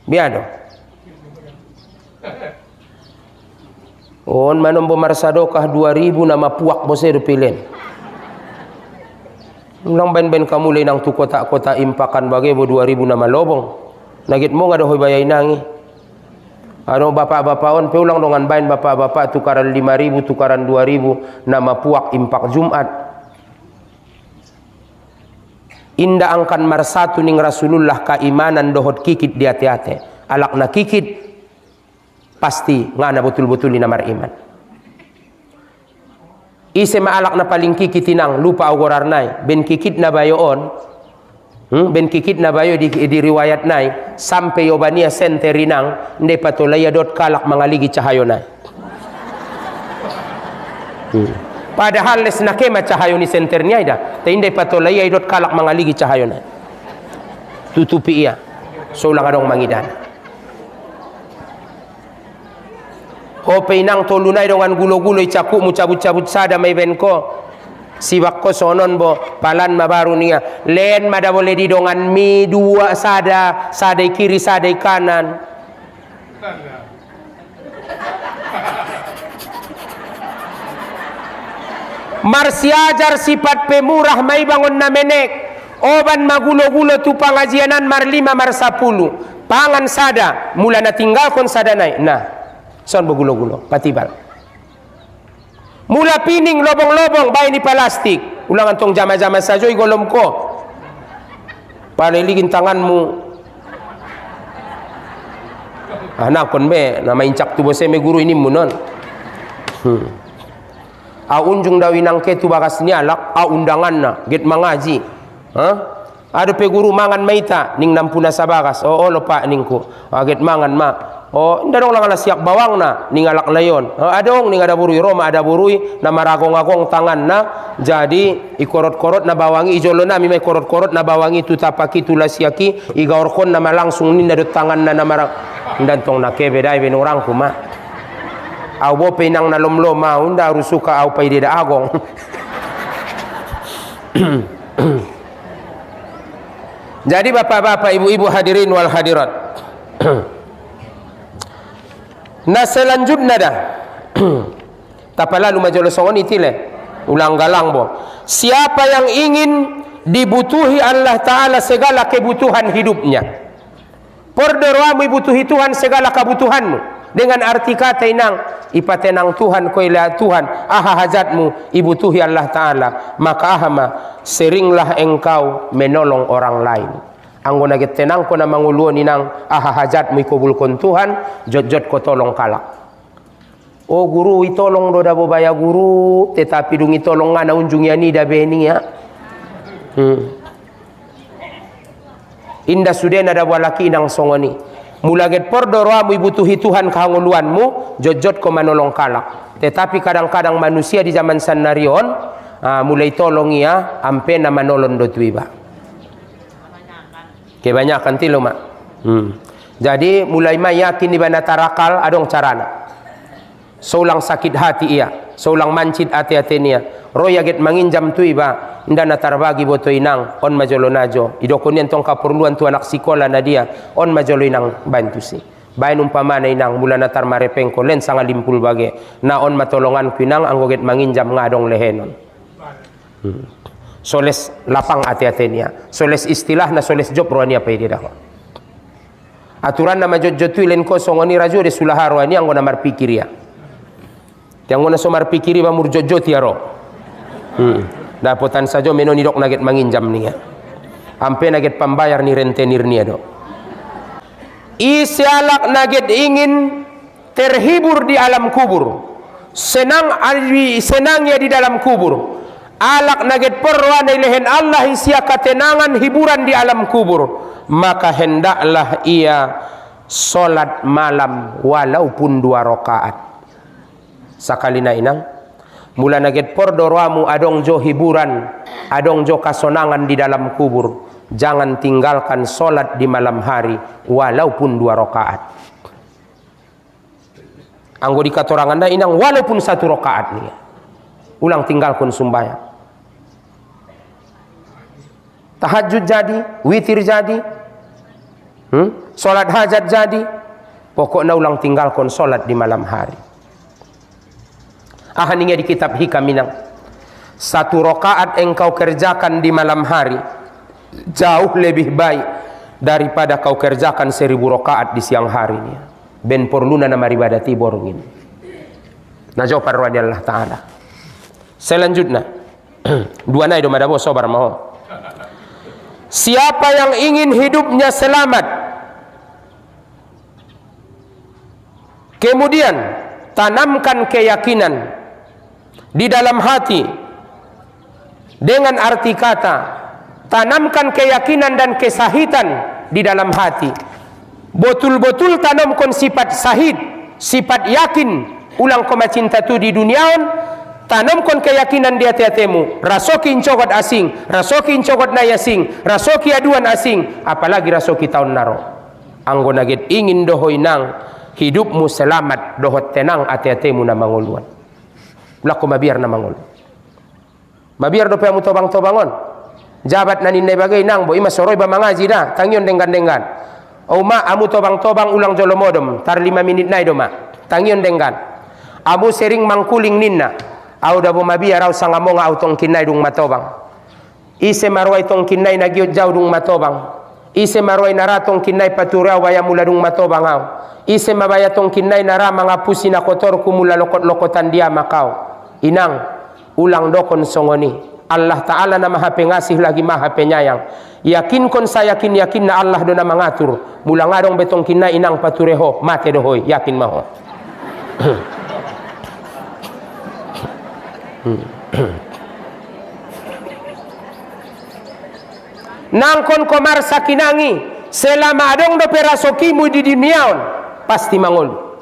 Biado. On manombo marsadokah 2000 nama puak bose pilih. Ulang ben-ben kamu lenang tu kota-kota impakan bagai bo 2000 nama lobong. Nagit mo nga dohoy bayay nangi. Ano bapak-bapak on pe ulang dongan bain bapak-bapak tukaran 5000 tukaran 2000 nama puak impak Jumat. Inda angkan marsatu ning Rasulullah keimanan dohot kikit di hati-hati. Alak na kikit pasti ngana betul-betul ni namar iman. Ise maalak na paling kikitinang lupa agorarnay ben kikit na bayoon ben kikit na bayo di riwayat nay sampai yobania senterinang nde patolaya dot kalak mangaligi cahayo nay. Padahal les nakema cahayo ni senternya ida te nde patolaya dot kalak mangaligi cahayo nay. Tutupi iya so ulang adong mangidan. Kope inang tolunay dongan gulo-gulo icaku mu cabut-cabut sada may ben ko siwak ko sonon bo palan mabaru niya len mada boleh di dongan mi dua sada sadai kiri sadai kanan marsiajar sifat pemurah may bangun na menek oban magulo-gulo tu pangajianan mar 5 mar 10 pangan sada mula na tinggal kon sada naik nah son begulo-gulo patibal mula pining lobong-lobong bayi ni plastik ulang antong jama-jama sajo igolom ko paliligin tanganmu anak kon be nama incak tu bose me guru ini munon a unjung dawi nang ke tu bakas ni alak a undangan na get mangaji ada pe guru mangan maita ning nampuna sabakas lopa ningku get mangan ma inda dong lang siap bawang na ningalak layon. Adong ning ada burui Roma ada burui na maragong-agong tangan na jadi ikorot-korot na bawangi ijolo na mi may korot-korot na bawangi tu tapaki tu lasiaki igaorkon na malangsung ninda dot tangan na marang ndantong na kebe dai benurang kuma. Au bo pinang na lomloma unda rusuka au pay dida agong. Jadi bapak-bapak ibu-ibu hadirin wal hadirat. Nah selanjutnya dah tapalalu majolo songon itile ulang galang bo siapa yang ingin dibutuhi Allah Ta'ala segala kebutuhan hidupnya pordoroamu ibutuhi Tuhan segala kebutuhanmu dengan arti kata inang ipatenang Tuhan koila Tuhan aha hajatmu ibutuhi Allah Ta'ala maka ahama seringlah engkau menolong orang lain. Anggo nagit tenang ko na manguluan inang aha hajat mo ikubulkon Tuhan jot-jot ko tolong kalak. O guru itolong do da bobaya guru tetapi dung itolong nga na unjung yani da beni ya. Inda sudena da walaki inang songoni. Mulaget pordoroa mo ibutuhi Tuhan kahanguluanmu jot-jot ko manolong kalak. Tetapi kadang-kadang manusia di zaman sanarion mulai tolong ia ampe na manolong do tuiba. Kebanyakan tilo mak. Jadi mulai yakin di bana tarakal adong carana. Saulang sakit hati ia, saulang mancit hati-hati nia. Roya get manginjam tu iba, inda na tarbagi boto inang on majolo najo. Idokonian tong kaperluan tu anak sikola na dia on majolo inang bantu si. bain umpamana inang mula natar marepeng ko len sanga limpul bage naon matolongan pinang anggoget manginjam ngadong lehenon. Soles lapang ati-atenia, soles istilah na soles job roania pede dah. Aturan nama jot-jotu len ko songoni rajo de sulaharo ani anggo namar pikiria. Yang ngona somar pikiri bamur jot-jot ya ro. Dapotan sajo menoni dok naget manginjam nia. Ampe naget pambayar ni rentenir nia do. Isialak naget ingin terhibur di alam kubur. Senangnya di dalam kubur. Alak naget perwa lehen Allah isia ketenangan hiburan di alam kubur. Maka hendaklah ia solat malam walaupun 2 rakaat. Sakalina inang mula naget pordorwamu adong jo hiburan, adong jo kasonangan di dalam kubur. Jangan tinggalkan solat di malam hari walaupun 2 rakaat. Anggo dikatorangan inang walaupun 1 rakaat nih. Ulang tinggalkan sumbayang. Tahajud jadi, witir jadi, solat hajat jadi. Pokoknya ulang tinggalkan solat di malam hari. Ahaninya di kitab hikam inang 1 rakaat engkau kerjakan di malam hari jauh lebih baik daripada kau kerjakan 1000 rakaat di siang hari. Ben porluna nama ibadati borongin. Nah jawapan rohani Allah Ta'ala. Selanjutnya 2 nai do madabo sobar maho. Siapa yang ingin hidupnya selamat, kemudian tanamkan keyakinan di dalam hati dengan arti kata tanamkan keyakinan dan kesahitan di dalam hati. Betul-betul tanamkan sifat sahid, sifat yakin ulang koma cinta tu di duniaon. Tanamkan keyakinan di hati-hatimu. Rasoki incogot asing, rasoki incogot naya asing, rasoki aduan asing, apalagi rasoki tahun naro. Anggo naget ingin dohoi nang hidupmu selamat, dohot tenang hati-hatimu na manguluan. Laku mabiar na mangul. Mabiar do pamu tobang-tobangon. Jabat na ninay bagay nang bo ima soroy ba mangaji na tangyon denggan-denggan. O ma amu tobang-tobang ulang jolomodom tar 5 menit nay do ma. Tangyon denggan. Amu sering mangkuling ninna. Au da bo mabiar au sangamonga au tong kinay dung matobang. Ise marway tong kinay na giot jaw dung matobang. Ise marway naratong kinay paturaw waya mula dung matobang au. Ise mabaya tong kinay nara mga pusi na kotor kumula lokot-lokotan dia makau. Inang ulang dokon songoni. Allah Ta'ala na maha pengasih lagi maha penyayang. Yakin kon saya yakin na Allah do na mangatur. Mula ngadong betong kinay inang patureho mate dohoy yakin maho. Nangkon komar sakinangi selama adong do perasokimu di duniaon pasti mangol.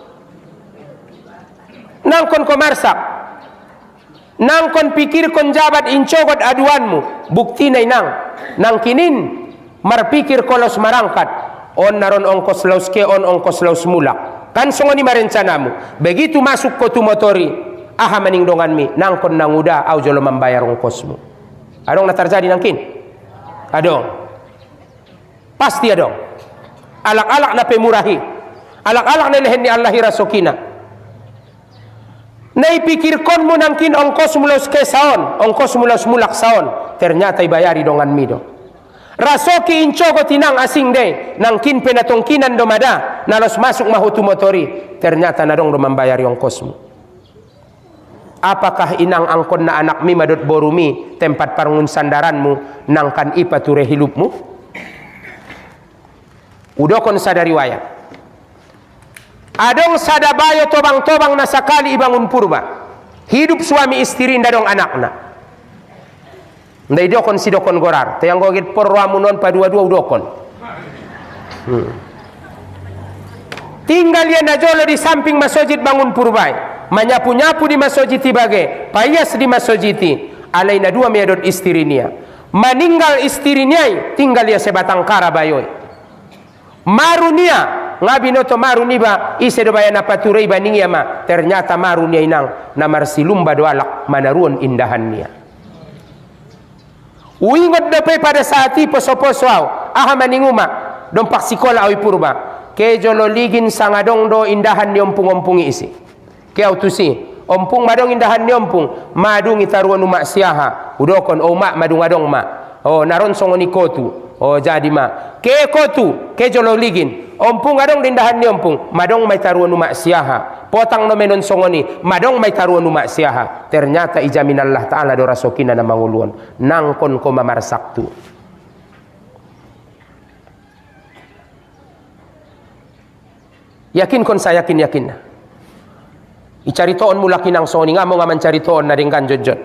Nangkon komarsak, nangkon pikir kon jabat incogot aduanmu, bukti na inang, nang kinin marpikir kolos marangkat, on naron ongkos lauske on ongkos laus mulak. Kan songoni marencanamu, begitu masuk ko tu motori. Aha maning dongan mi nangkon nanguda au jolo membayar ongkosmu. Adong na terjadi nangkin? Adong. Pasti adong. Alak-alak na pemurahi. Alak-alak na lehen ni Allah rasokina. Naipikir kon mo nangkin ongkos mulos ke saon, ongkos mulos mulak saon. Ternyata ibayari dongan mi do. Rasoki incogo tinang asing de nangkin penatongkinan domada nalos masuk mahutu motori. Ternyata nadong do membayari ongkosmu. Apakah inang angkon na anak mi madot borumi tempat parungun sandaranmu nangkan ipa ture hilupmu? Udokon sadari wayang. Adong sadabayo tobang-tobang na sakali ibangun purba. Hidup suami istri ndadong anakna. Ndai dokon si dokon gorar. Tayang gogit porwamu non pa dua-dua udokon. Tinggal dia najolo di samping masjid bangun purbai. Menyapu-nyapu di masjid bage, payas di masjid. Alaina 2 meadot istrinya. Meninggal istrinya, tinggal dia sebatang kara bayoy. Marunia, ngabinoto maruniba, ise do bayana paturei baningia ma. Ternyata marunia inang, namar silumba do alak manaruon indahannya. Uingot dapat pada saat itu poso-poso aha maninguma, dompak sikola awi purba. ke jolo ligin sangadong do indahan ni ompung-ompungi isi. Ke autusi ompung madong indahan ni ompung madung itaruan umak siaha udokon o mak madung adong mak. Oh naron songoni kotu. Oh jadi ma ke kotu ke jolo ligin ompung adong dindahan ni ompung madong may taruan umak siaha potang no menon songoni madong may taruan umak siaha ternyata ijamin Allah Ta'ala do rasokina na manguluan nangkon ko mamarsaktu. Yakin kon saya yakin na icaritoon mula kinang songoni nga mo nga mancaritoon na dingkan jojot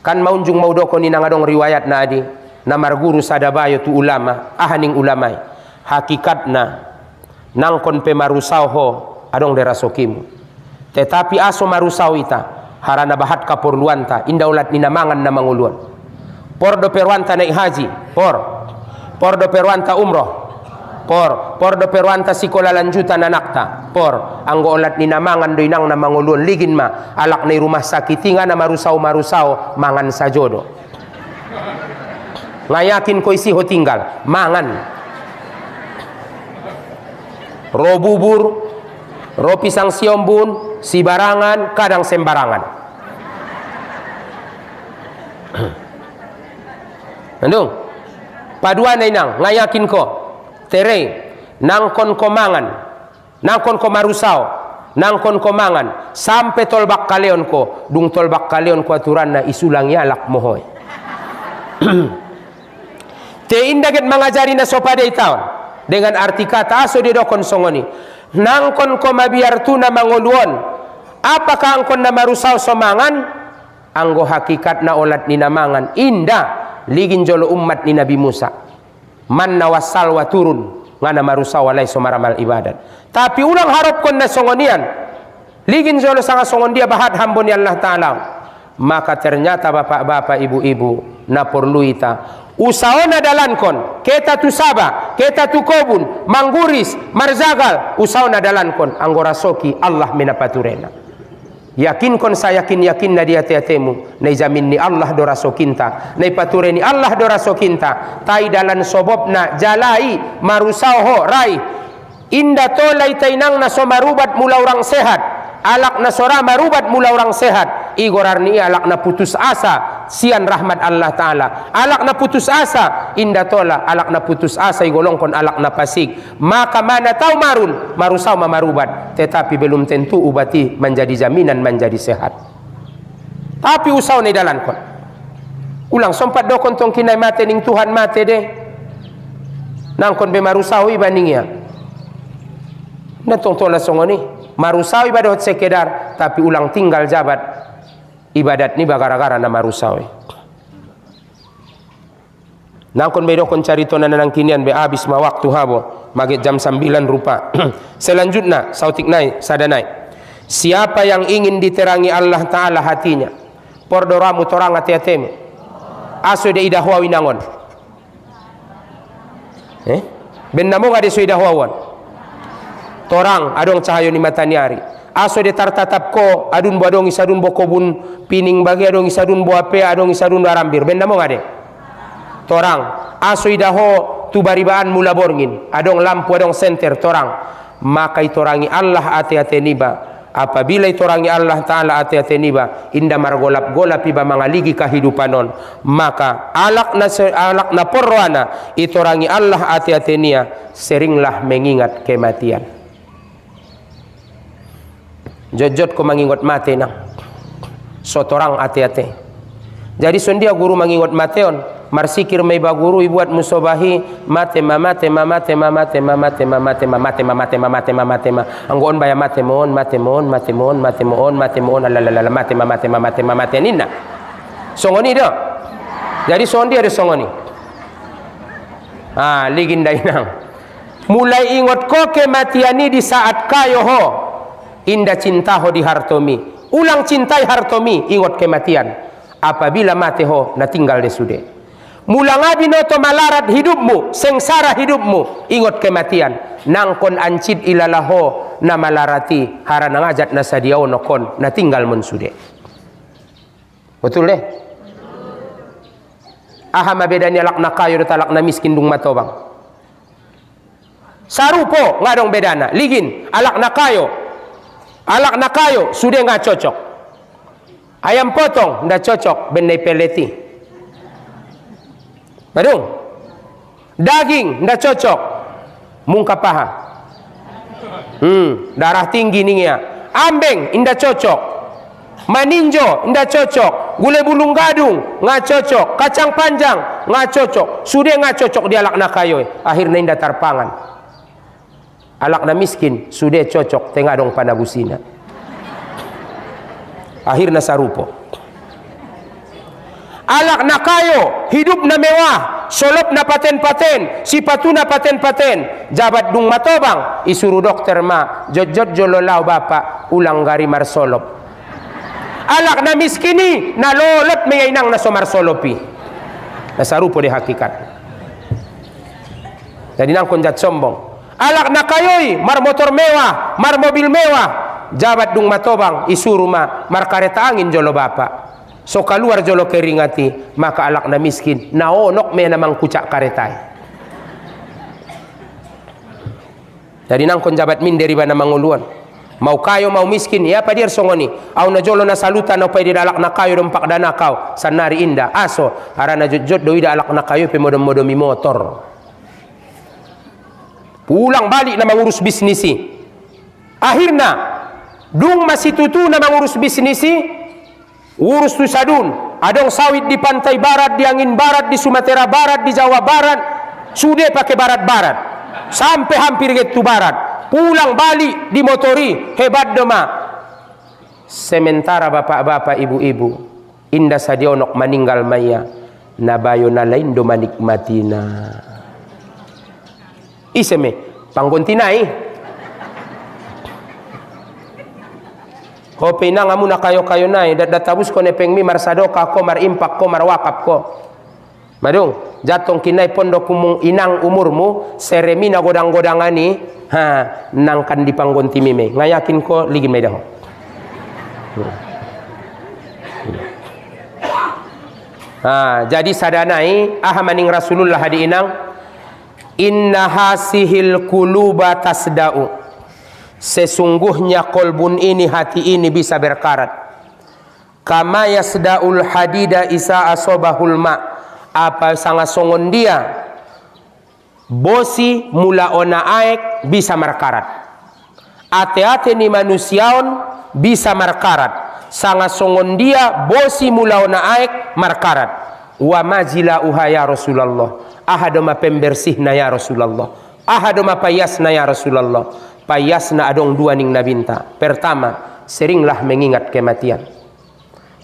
kan maunjung maudoko ni nangadong riwayat na adi na marguru sadabayo tu ulama ahaning ulamay hakikat na nangkon pe marusaw ho adong derasokimu tetapi aso marusaw ita harana bahat kapurluan ta indaulat ninamangan na manguluan pordo perwanta naik haji pordo perwanta umroh pordo perwanta sikola lanjutan anakta anggo olat ninamangan doinang na manguluan ligin ma alak na rumah sakit tinga na marusaw mangan sajodo ngayakin ko isi ho tinggal mangan ro bubur ro pisang siombun si barangan kadang sembarangan andung paduan inang ngayakin ko tere nangkon ko mangan nangkon ko marusaw nangkon ko mangan sampai tolbak kaleon ko dung tolbak kaleon ko aturan na isulang yalak mohoy te indaget mengajari na sopadai taon dengan arti kata aso de dokon songoni nangkon ko mabiar tu na manguluon apakah angkon na marusaw somangan anggo hakikat na olat ni namangan indah ligin jolo umat ni Nabi Musa man na wasal wa turun ngana marusaw walay somaramal ibadat tapi ulang harap kon na songonian ligin jolo sanga songon dia bahat hambon ni Allah Ta'ala maka ternyata bapak-bapak ibu-ibu na perlu ita usaona dalankon keta tu saba keta tu kobun mangguris marzagal usaona dalankon anggora soki Allah menapaturena yakin kon saya yakin na dia teatemu na jamin ni Allah do rasokinta na patureni Allah do rasokinta tai dalan sobobna jalai marusauho rai inda tolai tainang na somarubat mula orang sehat alak na sora marubat mula orang sehat igorarni alak na putus asa sian rahmat Allah Ta'ala alak na putus asa inda tola alak na putus asa igolongkon alak na pasig maka mana tahu marusaw mamarubat tetapi belum tentu ubati menjadi jaminan menjadi sehat tapi usaw ni dalan kon ulang sompat dokon tong kinay mate ning Tuhan mate deh nangkon be marusaw ibandingnya natong tola songoni marusaw ibadat sekedar tapi ulang tinggal jabat ibadat ni bagara-gara na marusaw nangkon bedo kon carito na nang kinian be abis ma waktu habo magit jam 9 rupa selanjutnya sautik nai sadanai siapa yang ingin diterangi Allah Ta'ala hatinya pordoramu torang ati-atemu aso de idahwa winangon ben namo ngade so idahwawan torang adong cahayo ni mataniari aso de tartatap ko adun bo adong isadun bo kobun pining bagi adong isadun bo ape adong isadun arambir benda mo ngade torang aso idaho tu baribaan mula borngin adong lampu adong senter torang maka itorangi Allah ate-ate niba apabila itorangi Allah Ta'ala ate-ate niba inda margolap-golap iba mangaligi kehidupanon maka alak na porwana itorangi Allah ate-ate nia seringlah mengingat kematian jojot ko mangingot mate nang sotorang ate-ate jadi sondia guru mangingot mateon marsikir may ba guru ibuat musobahi mate mamate mamate mamate mamate mamate mamate mamate mamate mamate anggoon baya mate moon mate moon mate moon mate moon mate moon alalala mate mamate mamate mamate ninna songoni do jadi sondia de songoni ligin dainang mulai ingot ko kematiani di saat kayo ho inda cinta ho di hartomi ulang cintai hartomi ingot kematian apabila mate ho na tinggal desude mulang abi noto malarat hidupmu sengsara hidupmu ingot kematian nangkon ancid ilalaho na malarati harana ngajat na sadiao nokon na tinggal mensude betul deh aha mabedani alak na kayo talak na miskin dung matobang Sarupo ngadong bedana. Ligin alak na kayo sudah nggak cocok. Ayam potong nggak cocok benai peleti. Badung. Daging nggak cocok. Mungka paha. Darah tinggi nih ya. Ambeng nggak cocok. Maninjo nggak cocok. Gulai bulung gadung nggak cocok. Kacang panjang nggak cocok. Sudah nggak cocok di alak na kayo. Akhirnya nggak tarpangan. Alak na miskin sudah cocok tengah dong panabusina. Akhirnya sarupo. Alak na kayo hidup na mewah, solop na paten-paten, sipatu na paten-paten, jabat dung matobang, isuru dokter ma, jot-jot jololau bapak, ulang gari marsolop. Alak na miskini, na lolot mengainang na somarsolopi. Nasarupo di hakikat. Jadi nang konjat sombong. Alak na kayoy, mar motor mewah, mar mobil mewah, jabat dung matobang, isuru ma, mar kareta angin jolo bapak. So keluar jolo keringati, maka alak na miskin naonok me namang kucak karetai. Jadi nangkon jabat min dari bana manguluan. Mau kayo mau miskin ya apa dia songoni. Au na jolo na saluta na pay di alak na kayo dompak dana kau sanari inda aso arana jot doi da alak na kayo pe modom-modomi motor. Pulang balik na mangurus bisnisi. Akhirnya dung masih tutu na mangurus bisnisi. Urus tu sadun, adong sawit di pantai barat, di angin barat, di Sumatera barat, di Jawa barat, sudah pakai barat-barat, sampai hampir gitu barat, pulang balik di motori, hebat doma. Sementara bapak-bapak, ibu-ibu, indah sadionok meninggal maya, nabayo na lain do manikmatina. Iseme, panggontinai. Hopi na ngamu na kayo nai databus ko nepeng mi marsadoka ko mar impak ko mar wakap ko. Madung jatong kinai pondok kumung inang umurmu seremina godang-godangani nangkan di panggonti mime ngayakin ko ligi medaho. Jadi sadanai ahamaning Rasulullah hadi inang inna hasihil kuluba tasda'u. Sesungguhnya kolbun ini, hati ini bisa berkarat. Kama yasda'ul hadida isa asobahul ma. Apa sangat songon dia bosi mula ona aek bisa markarat. Ate-ate ni manusiaon bisa markarat. Sangat songon dia bosi mula ona aek markarat. Wa majila ya Rasulullah. Ahadoma pembersihna ya Rasulullah. Ahadoma payasna ya Rasulullah. Payasna adong dua ning nabinta. Pertama, seringlah mengingat kematian.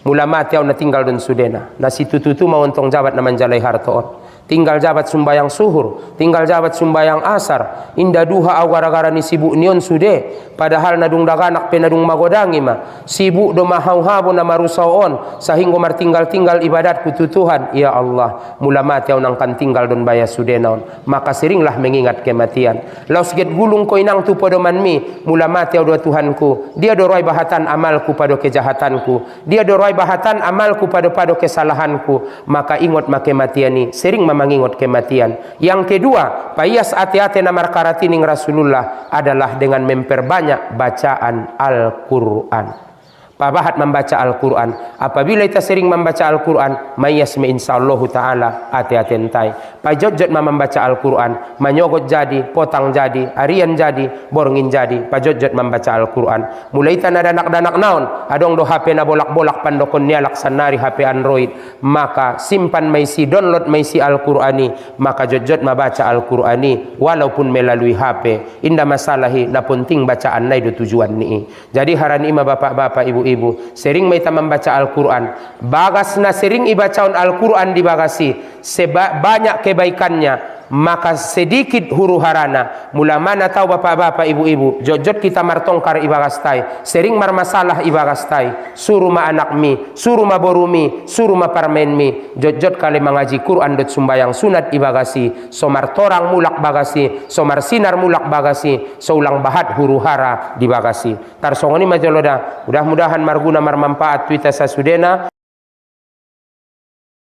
Mula mati au na tinggal dan sudena. Na situ tutu mau ontong jabat na manjalai hartoon. Tinggal jabat sumbayang suhur, tinggal jabat sumbayang asar. Inda duha au gara-gara ni sibuk nion sude. Padahal nadung daganak penadung magodangi ma. Sibuk do mahau-habu na marusaon. Sahingga martinggal-tinggal ibadatku tu Tuhan. Ya Allah, mula mati au nangkan tinggal don baya sudenaon. Maka seringlah mengingat kematian. Laus get gulung ko inang tu podoman mi. Mula mati au do Tuhanku. Dia do roi bahatan amalku pada kejahatanku. Dia do roi bahatan amalku pada kesalahanku. Maka ingot make matian ni. Sering mengingat kematian. Yang kedua, payas ati-ati namar karatining Rasulullah adalah dengan memperbanyak bacaan Al-Quran. Pabahat membaca Al-Quran. Apabila kita sering membaca Al-Quran, mayasmi insyaallah ta'ala hati-hati entai. Pajot-jot membaca Al-Quran, manyogot jadi, potang jadi, arian jadi, borngin jadi. Pajot-jot membaca Al-Quran. Mulai tan ada danak-danak naon, adong do HP na bolak-bolak pandokon nialak sanari HP Android. Maka simpan maisi, download maisi Al-Qurani. Maka jot-jot membaca Al-Qurani walaupun melalui HP. Indah masalahi na penting bacaan nai do tujuan ni. Jadi harani ima bapak-bapak, ibu-ibu, sering maita membaca Al-Quran. Bagasna sering ibacaun Al-Quran dibagasi. Banyak kebaikannya. Maka sedikit huru harana. Mula mana tahu bapak-bapak, ibu-ibu, jot-jot kita martongkar ibagastai. Sering marmasalah ibagastai. Suruh ma anak mi, suruh ma borumi, suruh ma parmen mi. Jot-jot kali mengaji Quran dot sumbayang sunat ibagasi. Somar torang mulak bagasi, somar sinar mulak bagasi, soulang bahat huru hara dibagasi. Tarsongoni majoloda. Mudah-mudahan marguna marmanfaat tuita sasudena.